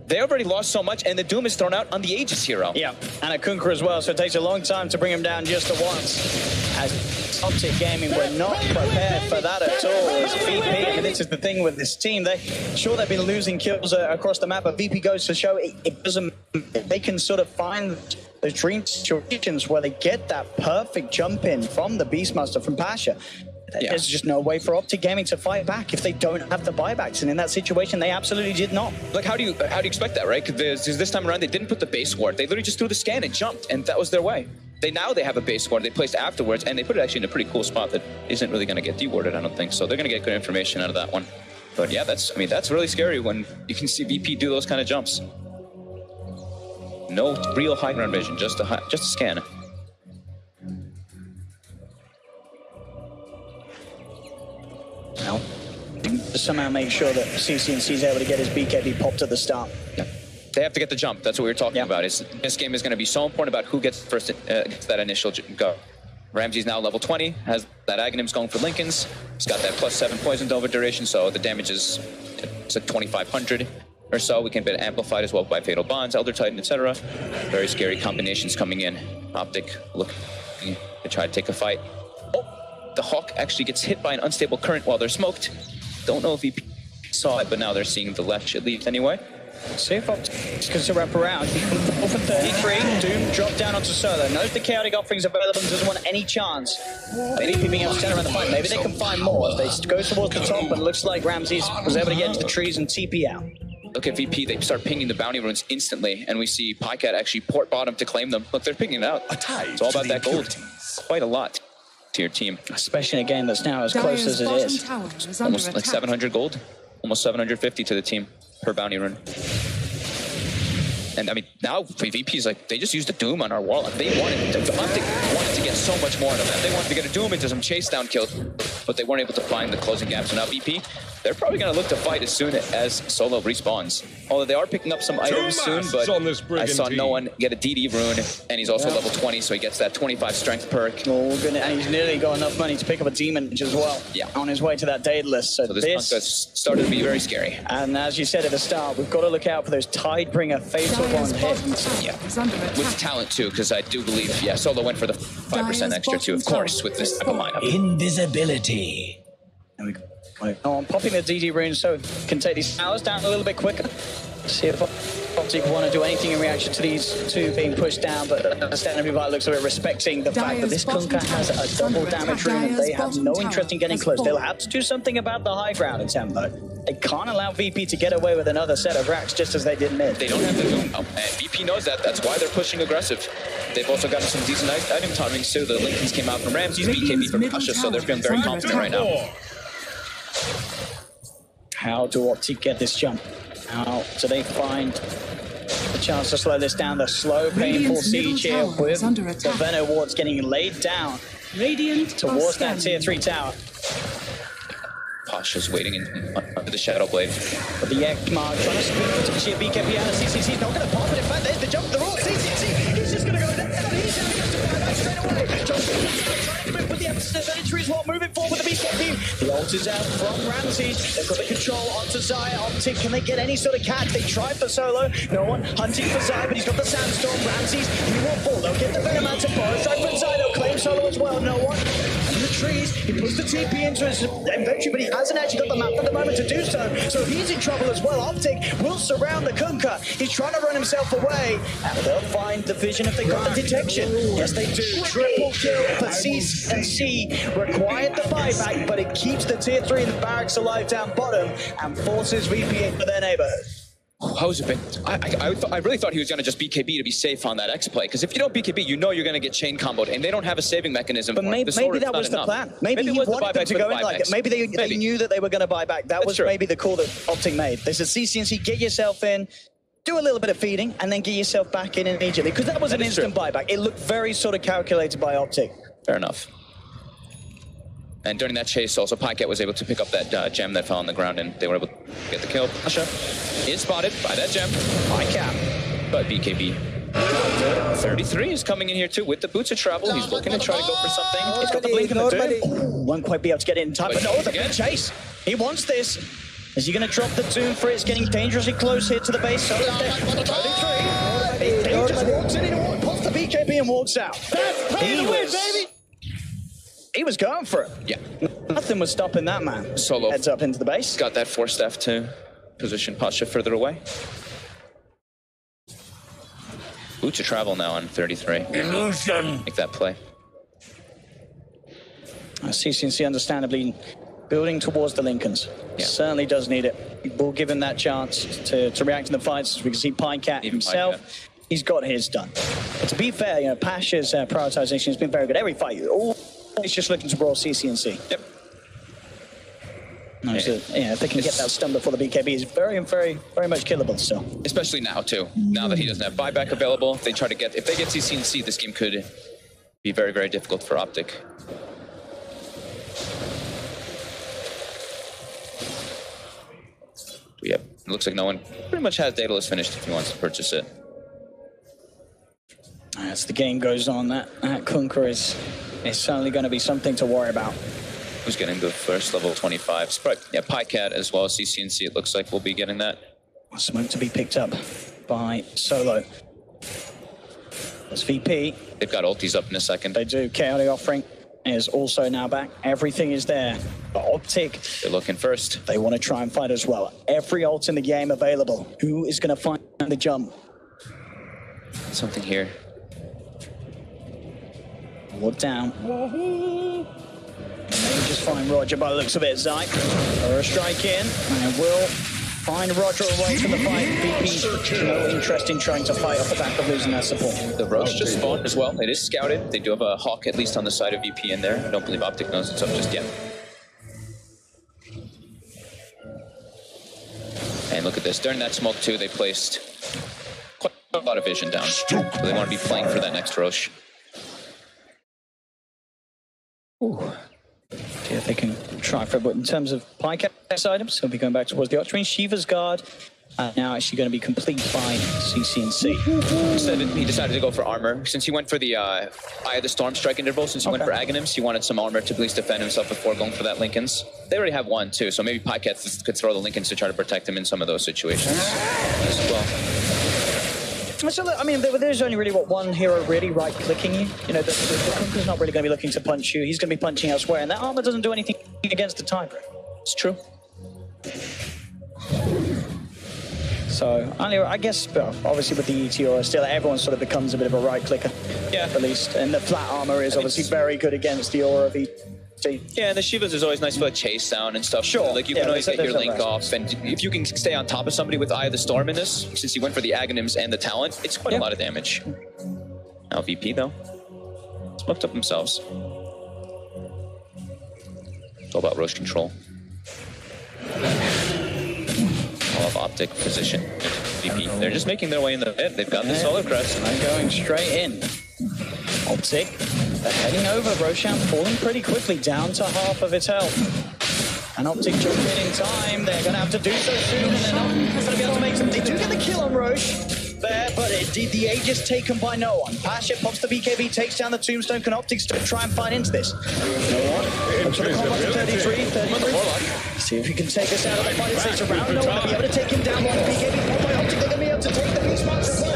they already lost so much, and the Doom is thrown out on the Aegis hero. Yeah, and a Kunkka as well, so it takes a long time to bring him down just at once. As Optic Gaming were not prepared for that at all. As VP, and this is the thing with this team, they've been losing kills across the map, but VP goes to show it doesn't. They can sort of find those dream situations where they get that perfect jump in from the Beastmaster, from Pasha. There's just no way for OPTIC Gaming to fight back if they don't have the buybacks, and in that situation, they absolutely did not. Like, how do you expect that, right? Because this time around, they didn't put the base ward. They literally just threw the scan and jumped, and that was their way. Now they have a base ward they placed afterwards, and they put it actually in a pretty cool spot that isn't really going to get dewarded, I don't think. So they're going to get good information out of that one. But yeah, that's really scary when you can see VP do those kind of jumps. No real high ground vision, just a scan. Now, to somehow make sure that CCNC is able to get his BKB popped at the start. Yeah. They have to get the jump. That's what we were talking about. This game is going to be so important about who gets first, gets that initial go. Ramsey's now level 20, has that Aghanims going for Lincolns. He's got that +7 poisoned over duration, so the damage is like 2,500 or so. We can get amplified as well by Fatal Bonds, Elder Titan, etc. Very scary combinations coming in. OPTIC looking to try to take a fight. Oh, the Hawk actually gets hit by an unstable current while they're smoked. Don't know if he saw it, but now they're seeing the left at least anyway. See if OPTIC can wrap around. He can fall from 33. Doom drop down onto Solo. Knows the chaotic offerings available and doesn't want any chance. Maybe being able to turn around the fight. Maybe they can find more. If they go towards the top, but it looks like Ramses was able to get into the trees and TP out. Look at VP, they start pinging the bounty runes instantly, and we see PyCat actually port bottom to claim them. Look, they're pinging it out. It's all about that gold. Quite a lot to your team. Especially in a game that's now as close as it is. Almost like 700 gold. Almost 750 to the team per bounty rune. And I mean, now VP is like, they just used a Doom on our Warlock. They wanted to get so much more out of that. They wanted to get a Doom into some chase down kills, but they weren't able to find the closing gap. So now VP, they're probably going to look to fight as soon as Solo respawns. Although they are picking up some items soon, but I saw no one get a DD rune, and he's also level 20, so he gets that 25 strength perk. Oh, goodness. And he's nearly got enough money to pick up a demon as well. Yeah. On his way to that Daedalus. So this Punkah started to be very scary. And as you said at the start, we've got to look out for those Tidebringer Fatal Bond hits. Yeah, with talent too, because I do believe, yeah, Solo went for the 5% extra too, of course, with this type of lineup. Invisibility. And we popping the DD rune so can take these towers down a little bit quicker. See if OPTIC want to do anything in reaction to these two being pushed down, but understandably VIRTUS looks a bit respecting the fact that this Kunkka has a double damage rune and they have no interest in getting close. They'll have to do something about the high ground in tempo. They can't allow VP to get away with another set of racks just as they did mid. They don't have the Doom, and VP knows that. That's why they're pushing aggressive. They've also gotten some decent item timings too. The Lincolns came out from Ramses, BKB from Pasha, so they're feeling very confident right now. How do OPTIC get this jump? How do they find the chance to slow this down? The slow, painful siege here with the Venom wards getting laid down towards that tier 3 tower. Pasha's waiting under the Shadow Blade. But the Ekmark trying to split the BKB out of CCC. Not going to pop, but in fact, there's the jump. They're all CCC. He's just going to go down. He's going to go to straight away. Johnson with the advantage while moving forward with the BKB. The ult is out from Ramses. They've got the control onto Zaya. OPTIC, can they get any sort of catch? They tried for Solo. No one hunting for Zaya, but he's got the Sandstorm. Ramses, he won't fall. They'll get the Venom out to Boris. Strike from Zaya. They'll claim Solo as well. No one. In the trees, he puts the TP into his inventory, but he hasn't actually got the map at the moment to do so. So he's in trouble as well. OPTIC will surround the Kunkka. He's trying to run himself away. And they'll find the vision if they got the detection. Yes, they do. Triple kill, but CCNC required the buyback, but it keeps the tier 3 in the barracks alive down bottom and forces VP into their neighborhood. I was a bit. I really thought he was going to just BKB to be safe on that X play, because if you don't BKB, you know you're going to get chain comboed, and they don't have a saving mechanism. But maybe that was the plan. Maybe he wanted them to go in like it. Maybe they knew that they were going to buy back. That was maybe the call that OPTIC made. They said, CCNC, get yourself in, do a little bit of feeding, and then get yourself back in immediately, because that was an instant buyback. It looked very sort of calculated by OPTIC. Fair enough. And during that chase, also, PyCat was able to pick up that gem that fell on the ground, and they were able to get the kill. Pasha is spotted by that gem. PyCat, but BKB. 33 is coming in here, too, with the boots of travel. He's looking to try to go for something. He's got the blink in the Doom. Won't quite be able to get it in time, but no, the big chase. He wants this. Is he going to drop the Doom for it? It's getting dangerously close here to the base. So 33. He just walks in, pops the BKB and walks out. He was going for it. Yeah. Nothing was stopping that man. Solo heads up into the base. Got that Force Staff to position Pasha further away. Boots of travel now on 33. Illusion. Make that play. CCNC understandably building towards the Lincolns. Yeah. Certainly does need it. We'll give him that chance to react in the fights. As we can see, Pinecat himself, he's got his done. But to be fair, you know, Pash's prioritization has been very good. Every fight, he's just looking to brawl CCNC. Yep. No, so, yeah, if they can get that stun before the BKB, is very much killable still. Especially now too. Now that he doesn't have buyback available, if they get CCNC, this game could be very difficult for OPTIC. Yep, it looks like no one pretty much has Daedalus finished if he wants to purchase it. As the game goes on, that Kunkka is certainly going to be something to worry about. Who's getting the first level 25? Yeah, Pycat as well as CCNC, it looks like we'll be getting that. Smoke to be picked up by Solo. That's VP. They've got ultis up in a second. They do. Chaotic offering is also now back. Everything is there. But OPTIC, they're looking first. They want to try and fight as well. Every ult in the game available. Who is going to find the jump? Something here. Look down. Maybe just find Roger by the looks of it, Zyke. Or a strike in, and will find Roger away from the fight. VP, no interest in trying to fight off the back of losing that support. The Roche just spawned as well. It is scouted. They do have a Hawk at least on the side of VP in there. I don't believe OPTIC knows it's up just yet. And look at this. During that smoke too, they placed quite a lot of vision down. So they want to be playing for that next Roche. Ooh. See if they can try for it, but in terms of Pycat's items, he'll be going back towards the Octarine. Shiva's guard now actually going to be complete by CCNC. He decided to go for armor. Since he went for the Eye of the Storm strike interval, since he went for Aghanims, he wanted some armor to at least defend himself before going for that Lincolns. They already have one too, so maybe Pycat could throw the Lincolns to try to protect him in some of those situations as well. So, I mean, there's only really one hero really right-clicking you. You know, the Kunkka's not really going to be looking to punch you. He's going to be punching elsewhere, and that armor doesn't do anything against the Tiger. It's true. So, I guess, obviously with the ETO, still everyone sort of becomes a bit of a right-clicker. Yeah. At least. And the flat armor is obviously very good against the aura of ET. Yeah, and the Shivas is always nice for like chase down and stuff. Sure. Like you can always get your link off, and if you can stay on top of somebody with Eye of the Storm in this, since he went for the Aghanims and the Talent, it's quite a lot of damage. Now VP though, smoked up themselves. It's all about Roche control. All of OPTIC position. VP, they're just making their way in the pit. They've got the Solar Crest. And going straight in. OPTIC, they're heading over. Roshan falling pretty quickly, down to half of its health. And OPTIC jumping in time. They're going to have to do so soon, and they're not going to be able to make some. They do get the kill on Roche there, but the Aegis taken by no one. Pasha pops the BKB, takes down the Tombstone. Can OPTIC still try and fight into this? No one. Up to the combat to 33. See if he can take us out of the fight. It's around. No one will be able to take him down. One BKB popped by OPTIC. They're going to be able to take the Beast Master.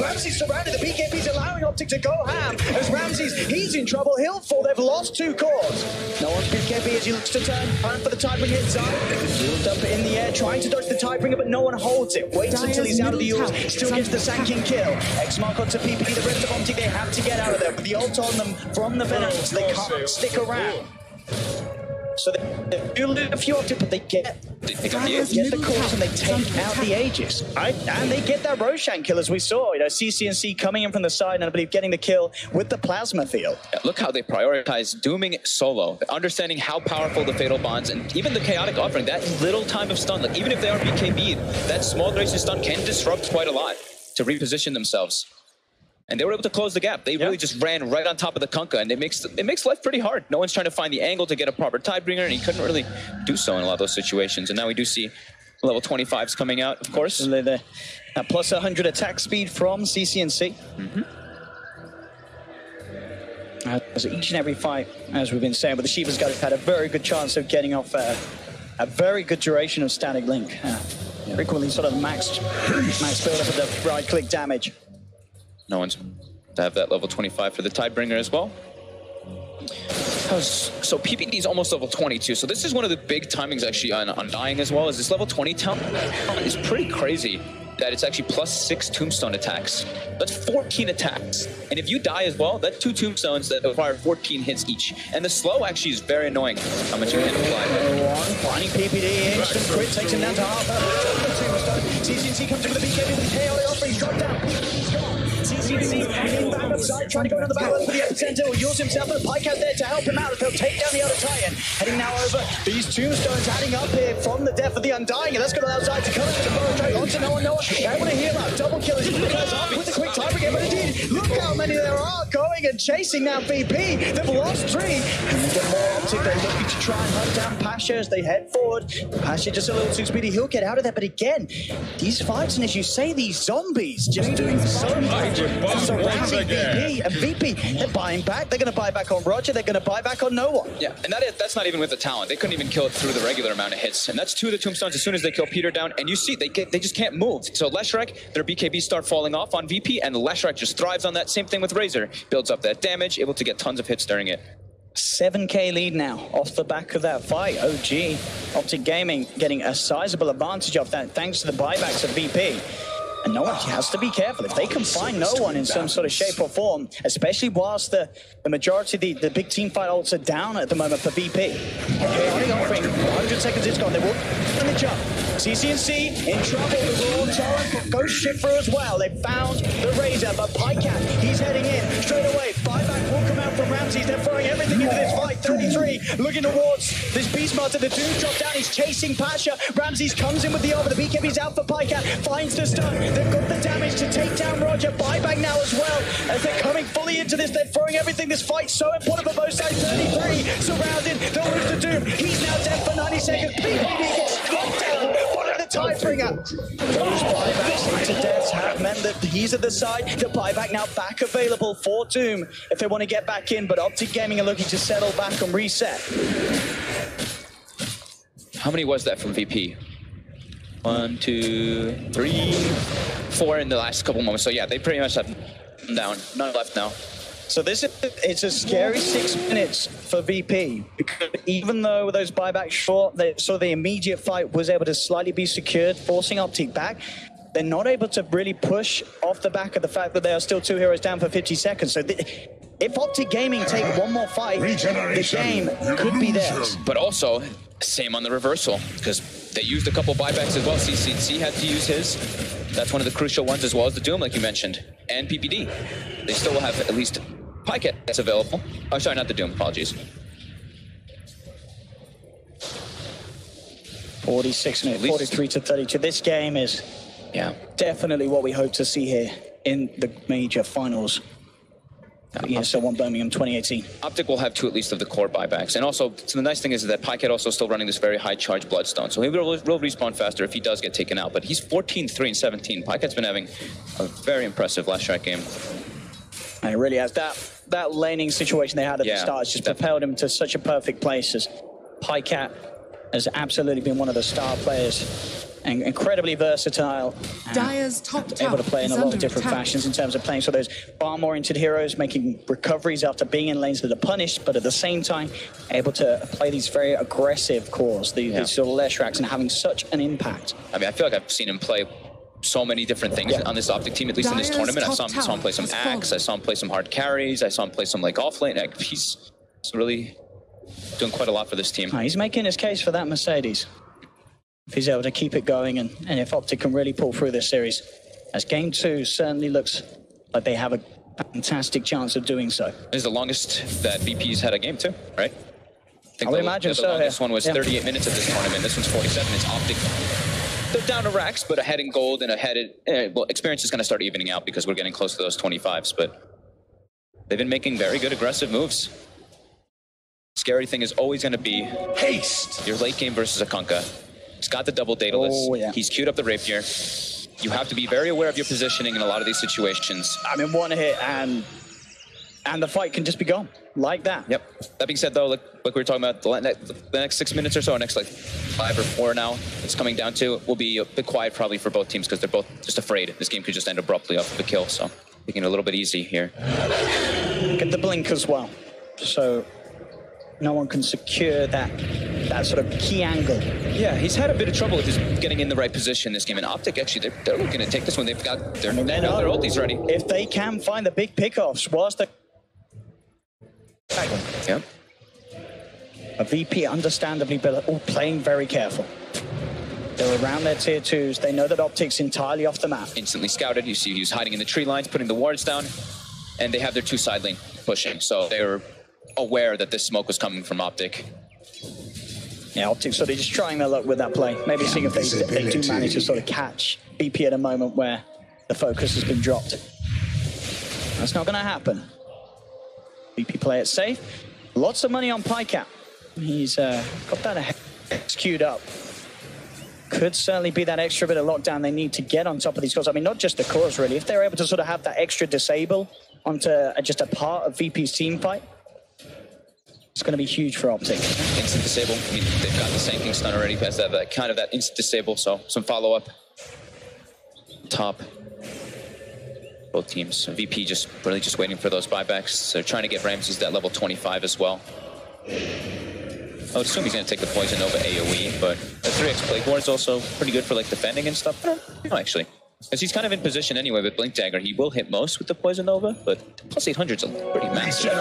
Ramsey's surrounded. The BKB's allowing OPTIC to go ham. As he's in trouble. He'll fall. They've lost 2 cores. No one's BKB as he looks to turn. Time for the Tidebringer hit side. Dump it in the air, trying to dodge the Tidebringer, but no one holds it. Waits until he's out of the ult. Still gets the Sanking kill. X-Mark onto PP. The rest of OPTIC, they have to get out of there. With the ult on them from the Venoms, they can't stick around. So they do lose a few OPTIC, but they get the cores and they take out the Aegis. And they get that Roshan kill, as we saw. You know, CCNC coming in from the side, and I believe getting the kill with the plasma field. Yeah, look how they prioritize dooming solo, understanding how powerful the Fatal Bonds and even the Chaotic offering, that little time of stun, like even if they are BKB'd, that small duration stun can disrupt quite a lot to reposition themselves. And they were able to close the gap. They really just ran right on top of the Kunkka, and it makes life pretty hard. No one's trying to find the angle to get a proper Tidebringer, and he couldn't really do so in a lot of those situations. And now we do see level 25s coming out, of course. Plus 100 attack speed from CCNC. So each and every fight, as we've been saying, but the Shiva's guys had a very good chance of getting off a very good duration of static link. Frequently sort of max build up of the right-click damage. No one's to have that level 25 for the Tidebringer as well. So PPD is almost level 22. So this is one of the big timings actually on dying as well. Is this level 20 talent is pretty crazy. that it's actually +6 tombstone attacks. That's 14 attacks. And if you die as well, that's 2 tombstones that require 14 hits each. And the slow actually is very annoying how much you can apply. Finding PPD, instant crit takes him down to half. CCNC comes in with a BKB with KO offer, he's dropped down. CCNC hanging back upside, trying to go another battle for the epicenter. Will use himself, but Pike out there to help him out. They'll take down the other Titan. Heading now over these tombstones, adding up here from the death of the Undying. And that's going to allow Zai to come into the bow track onto Noah. Able to heal up, double kill as he goes up with a quick time again. But indeed, look how many there are going and chasing now VP. They've lost 3. And they get more optic. They're looking to try and hunt down Pasha as they head forward. Pasha just a little too speedy. He'll get out of there. But again, these fights, and as you say, these zombies just doing so much. Surrounding VP. And VP, they're buying back. They're going to buy back on Roger. They're going to buy back on Noah. Yeah, and that's not even with the talent. They couldn't even kill it through the regular amount of hits. And that's 2 of the tombstones as soon as they kill Peter down. And you see, they just can't move. So Leshrac, their BKB start falling off on VP, and Leshrac just thrives on that. Same thing with Razor. Builds up that damage, able to get tons of hits during it. 7k lead now off the back of that fight. OG, Optic Gaming getting a sizable advantage of that thanks to the buybacks of VP. And no one has to be careful. If they can find no one in some sort of shape or form, especially whilst the majority of the big team fight ults are down at the moment for VP. Okay, only offering 100 seconds is gone. They will in the jump. CCNC in trouble. The Raw Torrent goes shit through as well. They found the Razor, but Pycat, he's heading in straight away. Buyback will come out from Ramses. They're throwing everything into this fight. 33 looking towards this Beastmaster. The dude dropped down. He's chasing Pasha. Ramses comes in with the over. The BKB's out for Pycat. Finds the stun. They've got the damage to take down Roger. Buyback now as well. As they're coming fully into this, they're throwing everything. This fight's so important for both sides. 33 surrounded. They'll lose to Doom. He's now dead for 90 seconds. BKB gets struck down. What are the Tidebringer? Those buybacks into deaths have meant that he's at the side. The buyback now back available for Doom if they want to get back in, but Optic Gaming are looking to settle back and reset. How many was that from VP? 1, 2, 3, 4 in the last couple moments. So yeah, they pretty much have them down. None left now. So it's a scary 6 minutes for VP, because even though those buybacks short, so the immediate fight was able to slightly be secured, forcing Optic back. They're not able to really push off the back of the fact that there are still 2 heroes down for 50 seconds. So if Optic Gaming take one more fight, the game could be theirs. But also, same on the reversal, because they used a couple buybacks as well. CCNC had to use his. That's one of the crucial ones, as well as the Doom, like you mentioned, and PPD. They still will have at least Pycat that's available. Oh, sorry, not the Doom, apologies. 46 minutes, 43 to 32. This game is definitely what we hope to see here in the major finals. So one Birmingham 2018. Optic will have 2 at least of the core buybacks. And also, so the nice thing is that Pycat also still running this very high charge Bloodstone. So he will respawn faster if he does get taken out. But he's 14, 3, and 17. Pycat's been having a very impressive last track game. And it really has. That laning situation they had at the start has just propelled him to such a perfect place, as Pycat has absolutely been one of the star players. And incredibly versatile. Dire's top tower able to play in a lot of different attack. fashions in terms of playing. So those farm-oriented heroes making recoveries after being in lanes that are punished, but at the same time able to play these very aggressive cores, these sort of Leshracs, and having such an impact. I mean, I feel like I've seen him play so many different things on this Optic team, at least in this tournament. I saw him play some Axe, I saw him play some hard carries, I saw him play some like off-lane. He's really doing quite a lot for this team. He's making his case for that Mercedes. If he's able to keep it going, and if Optic can really pull through this series, as game 2 certainly looks like they have a fantastic chance of doing so. This is the longest that VP's had a game too, right? I would imagine so. The longest one was 38 minutes of this tournament. This one's 47. It's Optic. They're down to racks, but ahead in gold and ahead in... well, experience is going to start evening out because we're getting close to those 25s, but they've been making very good aggressive moves. Scary thing is always going to be haste. Your late game versus a Kunkka. He's got the double Daedalus. He's queued up the Rapier. You have to be very aware of your positioning in a lot of these situations. I mean, one hit and the fight can just be gone like that. Yep. That being said, though, like we were talking about, the next 6 minutes or so, next like 5 or 4 now, it's coming down to, will be a bit quiet probably for both teams because they're both just afraid. This game could just end abruptly off of a kill, so taking it a little bit easy here. Get the blink as well. So no one can secure that sort of key angle. Yeah, he's had a bit of trouble with his getting in the right position this game. And OPTIC, actually, they're looking to take this one. They've got their ultis ready. If they can find the big pickoffs whilst the... Yeah. A VP, understandably, playing very careful. They're around their tier 2s. They know that OPTIC's entirely off the map. Instantly scouted. You see he's hiding in the tree lines, putting the wards down. And they have their 2 side lane pushing. So they were aware that this smoke was coming from OPTIC. Yeah, OPTIC sort of just trying their luck with that play. Maybe seeing if they do manage to sort of catch VP at a moment where the focus has been dropped. That's not going to happen. VP play it safe. Lots of money on PyCap. He's got that queued up. Could certainly be that extra bit of lockdown they need to get on top of these cores. I mean, not just the cores, really. If they're able to sort of have that extra disable onto just a part of VP's team fight, it's going to be huge for OPTIC. Instant disable. I mean, they've got the sinking stun already. Has that kind of that instant disable. So some follow up. Top. Both teams. VP just really just waiting for those buybacks. They're trying to get Ramses that level 25 as well. I would assume he's going to take the Poison Nova AoE, but the 3x Plague Ward is also pretty good for like defending and stuff. No, actually. Because he's kind of in position anyway with Blink Dagger. He will hit most with the Poison Nova, but the plus 800 is pretty massive.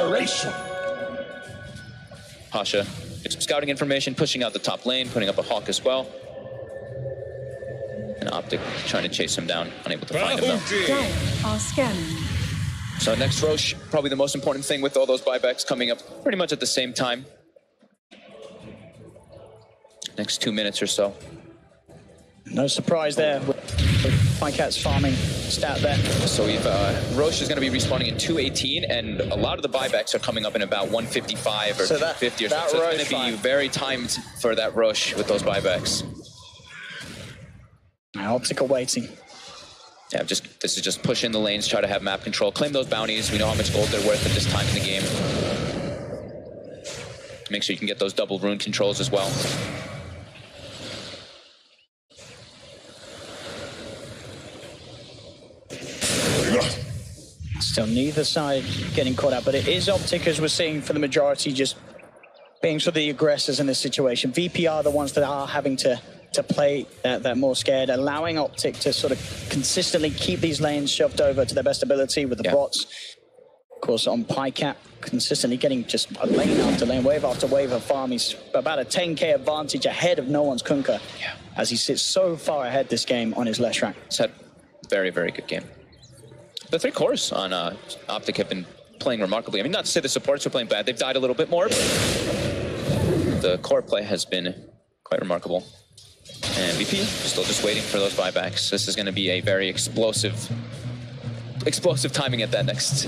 Pasha, it's scouting information, pushing out the top lane, putting up a Hawk as well. And OPTIC trying to chase him down, unable to find him though. Dire are scanning. So next Roche, probably the most important thing with all those buybacks coming up pretty much at the same time. Next 2 minutes or so. No surprise there with PyCat's farming stat there. So we've Roche is going to be respawning in 2:18, and a lot of the buybacks are coming up in about 1:55 or 2:50 or so. So it's going to be very timed for that Roche with those buybacks. OPTIC are waiting. Yeah, this is just push in the lanes, try to have map control, claim those bounties. We know how much gold they're worth at this time in the game. Make sure you can get those double rune controls as well. Still neither side getting caught out, but it is OPTIC, as we're seeing for the majority, just being sort of the aggressors in this situation. VP are the ones that are having to play that more scared, allowing OPTIC to sort of consistently keep these lanes shoved over to their best ability with the bots. Of course, on PyCap, consistently getting just lane after lane, wave after wave of farm. He's about a 10k advantage ahead of no one's Kunkka, as he sits so far ahead this game on his Leshrac. He's had a very, very good game. The 3 cores on OPTIC have been playing remarkably. I mean, not to say the supports are playing bad. They've died a little bit more, but the core play has been quite remarkable. And VP still just waiting for those buybacks. This is going to be a very explosive timing at that next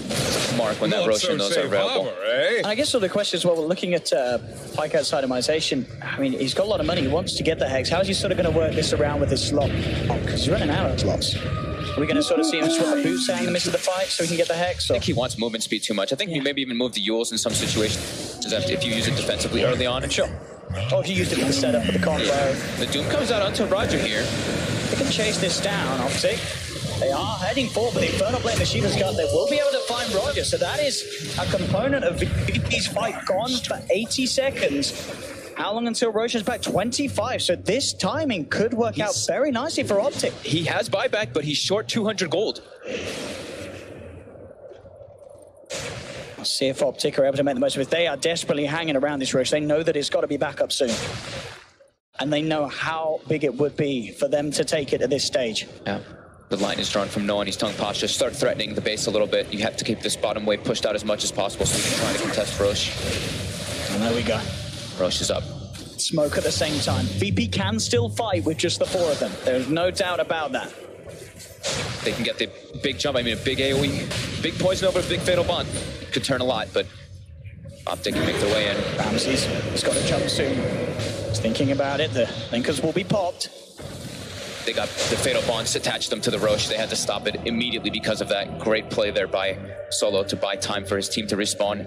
mark when that Roche and those are available. And I guess sort of the question is, well, we're looking at PyCat's itemization. I mean, he's got a lot of money. He wants to get the Hex. How is he sort of going to work this around with his slot? Because he's running out of slots. Are we going to sort of see him swap the boots out in the midst of the fight so he can get the Hex? Or? I think he wants movement speed too much. I think he maybe even move the Yules in some situations if you use it defensively early on. Sure. Or if you used it for the setup for the combo. The Doom comes out onto Roger here. They can chase this down, OPTIC. They are heading forward, but the Infernal Blade Machina's gun, they will be able to find Roger. So that is a component of VP's fight gone for 80 seconds. How long until Roche is back? 25. So this timing could work out very nicely for OPTIC. He has buyback, but he's short 200 gold. I'll see if OPTIC are able to make the most of it. They are desperately hanging around this Roche. They know that it's got to be back up soon. And they know how big it would be for them to take it at this stage. Yeah. The line is drawn from Noah and his tongue posture. Start threatening the base a little bit. You have to keep this bottom wave pushed out as much as possible so we can try to contest Roche. And there we go. Roche is up. Smoke at the same time. VP can still fight with just the 4 of them. There's no doubt about that. They can get the big jump. I mean, a big AoE, big poison over, big fatal bond. Could turn a lot, but OPTIC can make their way in. Ramses has got to jump soon. He's thinking about it. The Linkers will be popped. They got the fatal bonds attached them to the Roche. They had to stop it immediately because of that great play there by Solo to buy time for his team to respawn.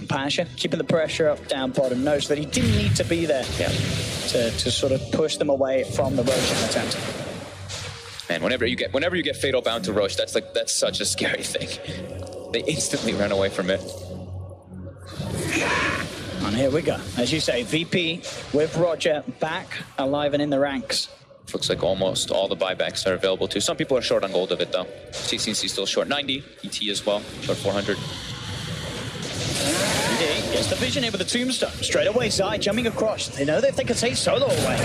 Pasha keeping the pressure up down bottom, knows that he didn't need to be there to sort of push them away from the Roche attempt. And whenever you get fatal bound to Roche, that's such a scary thing. They instantly run away from it. And here we go. As you say, VP with Roger back alive and in the ranks. Looks like almost all the buybacks are available too. Some people are short on gold of it though. CCNC still short 90, ET as well, short 400. Gets the vision in with the tombstone. Straight away, Zai jumping across. They know that if they can take Solo away.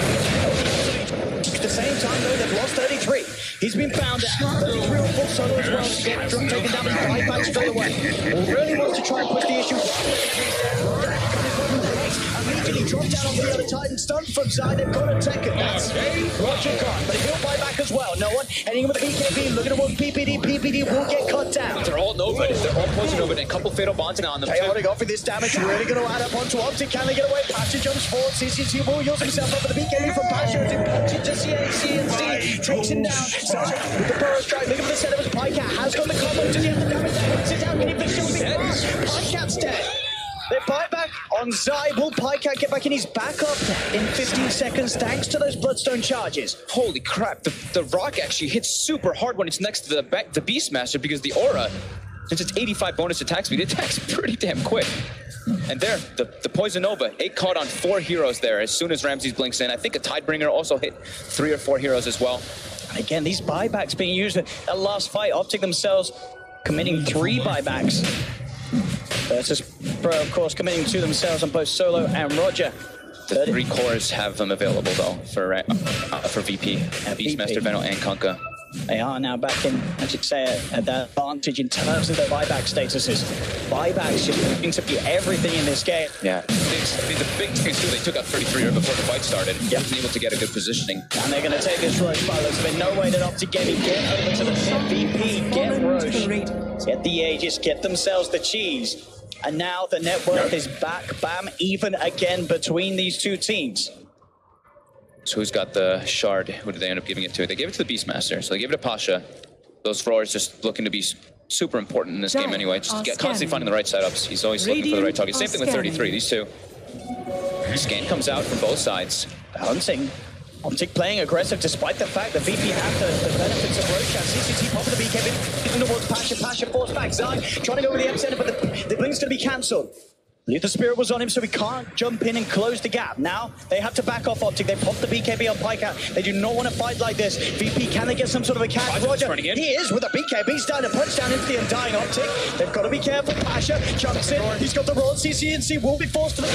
At the same time, though, they've lost 33. He's been found out. 33 on full Solo as well to get drunk taken down and buyback straight away. Really wants to try and push the issue. Immediately dropped down on the other Titan, stun from Zai. They've got to take it. That's Roger gone, but he'll buy back as well. No one heading with the BKB, looking at one PPD. PPD will get cut down. They're all Nova. They're all poison Nova, and a couple fatal bonds now on them. Chaotic offering this damage, really going to add up onto Optic. Can they get away? Pasha jumps forward. CCC will use himself up with the BKB from Pasha. It's important to CNC. Takes him down. Sasha with the burrow strike. Looking for the setup as Pycat has got the combo to the end of the damage. That hits out. Can he finish it? Pycat's dead. They buy back on Zai. Will Pycat get back in? He's back up in 15 seconds thanks to those Bloodstone charges. Holy crap, the rock actually hits super hard when it's next to the Beastmaster because the aura, since it's 85 bonus attack speed, it attacks pretty damn quick. And there, the Poison Nova, 8 caught on 4 heroes there as soon as Ramses blinks in. I think a Tidebringer also hit 3 or 4 heroes as well. Again, these buybacks being used at last fight. Optic themselves committing 3 buybacks. VIRTUS.PRO, of course, committing 2 themselves on both Solo and Roger. The 3 cores have them available, though, for VP. Beastmaster, Venom, and Kunkka. They are now back in, as you say, at that advantage in terms of their buyback statuses. Buybacks just looking to be everything in this game. Yeah. The big thing, too, they took out 33 before the fight started. Yep. Wasn't able to get a good positioning. And they're going to take this Roche by. There's been no way that Optic Gaming get over to the VP, get Roche, get the Aegis, get themselves the cheese. And now the net worth is back, bam, even again between these two teams. So who's got the shard? Who did they end up giving it to? They gave it to the Beastmaster, so they gave it to Pasha. Those floors just looking to be super important in this game anyway. Just constantly finding the right setups. He's always looking for the right target. Same thing with 33, these two. Scan comes out from both sides. Hunting. Optic playing aggressive despite the fact that VP have the benefits of Roshan. CCT popping the BKB in towards Pasha. Pasha forced back. Zai trying to go with the epicenter, but the blink's going to be cancelled. Lethal Spirit was on him, so he can't jump in and close the gap. Now, they have to back off Optic. They pop the BKB on Pycat. They do not want to fight like this. VP, can they get some sort of a catch? Roger, he is with a BKB, starting to punch down into the Undying Optic. They've got to be careful. Pasha jumps in. He's got the roll. CCNC will be forced to the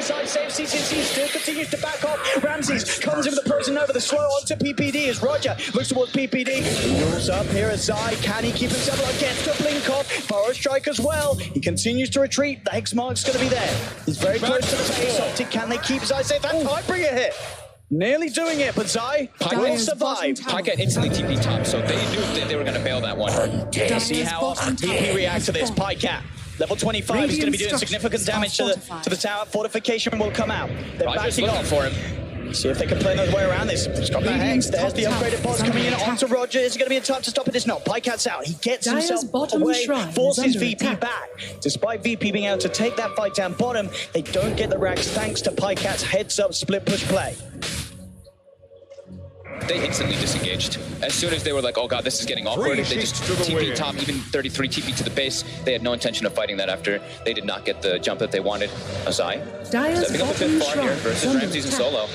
side save. CCNC still continues to back off. Ramses comes in with the Poison Nova. The slow onto PPD as Roger looks towards PPD. He rolls up here as Zai. Can he keep himself alive? Gets the blink off. Burrow strike as well. He continues to retreat. The Hex Mark's going to be there. He's very close to the base. Optic, can they keep Zai safe? That Tidebringer hit. Nearly doing it, but Zai will survive. Pycat instantly TP top, so they knew that they were going to bail that one. See how VP reacts to this. Pycat. Level 25 is going to be doing significant damage to the tower. Fortification will come out. They're backing off for him. See if they can play another way around this. He's got the Hex. There's the upgraded boss coming in onto Roger. Is it going to be in time to stop it? It's not. Pycat's out. He gets himself away, forces VP back. Despite VP being able to take that fight down bottom, they don't get the racks thanks to Pycat's heads-up split push play. They instantly disengaged. As soon as they were like, oh god, this is getting awkward, they just TP top, even 33 TP to the base. They had no intention of fighting that after they did not get the jump that they wanted. Zai stepping up a bit far here versus Ramses and Solo.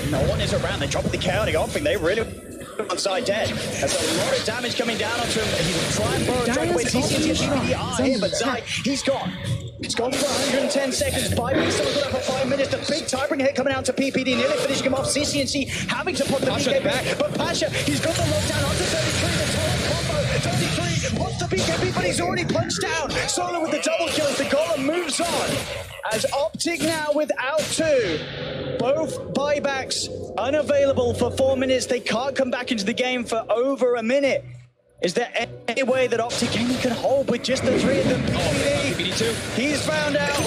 No one is around. They drop the chaotic offering. They really want Zai dead. There's a lot of damage coming down onto him. He will try and burrow strike away. CCT and PPD are here, but Zai, he's gone. It's gone for 110 seconds. Byron still got up for 5 minutes. The big Tidebringer hit coming out to PPD, nearly finishing him off. CCNC having to put the BKB back. But Pasha, he's got the lockdown onto 33. The total combo. 33 wants the BKB, but he's already punched down. Solo with the double kill as the Golem moves on. As Optic now without 2. Both buybacks unavailable for 4 minutes. They can't come back into the game for over a minute. Is there any way that Optic Gaming can hold with just the 3 of them? PPD too. He's found out.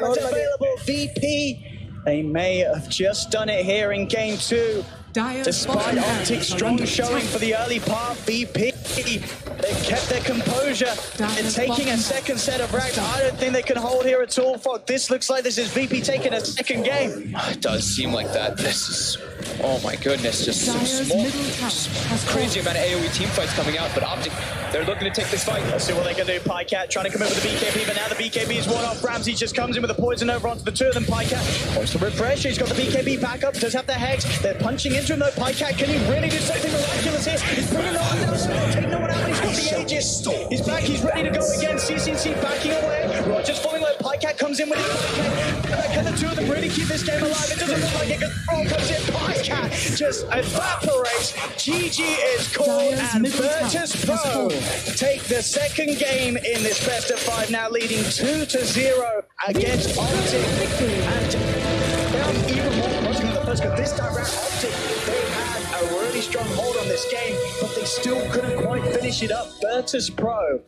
Available VP. They may have just done it here in game 2. Despite Optic's strong showing for the early part, VP, they've kept their composure. They're taking a second set of racks. I don't think they can hold here at all. This looks like this is VP taking a second game. It does seem like that. This is Oh my goodness, just some Dire's small, middle tower has crazy fallen. amount of AoE team fights coming out, but OPTIC, they're looking to take this fight. Let's see what they can do. Pycat trying to come in with the BKB, but now the BKB is one off. Ramsey just comes in with a poison over onto the two of them. Pycat wants to rip pressure. He's got the BKB back up, does have the Hex. They're punching into him though. Pycat, can he really do something miraculous here? He's bringing no one down, take no one out, but he's got the Aegis. He's back, he's ready to go again. CCC backing away. Roger's falling low. Pycat comes in with his Pycat. Can the two of them really keep this game alive? It doesn't look like it, because Throw comes in. Pycat just evaporates. GG is called, Dire's and middle tower VIRTUS.PRO has take the second game in this best of 5, now leading 2-0 against OPTIC. And they are even more promising than the first, because this time around OPTIC, they had a really strong hold on this game, but they still couldn't quite finish it up. VIRTUS.PRO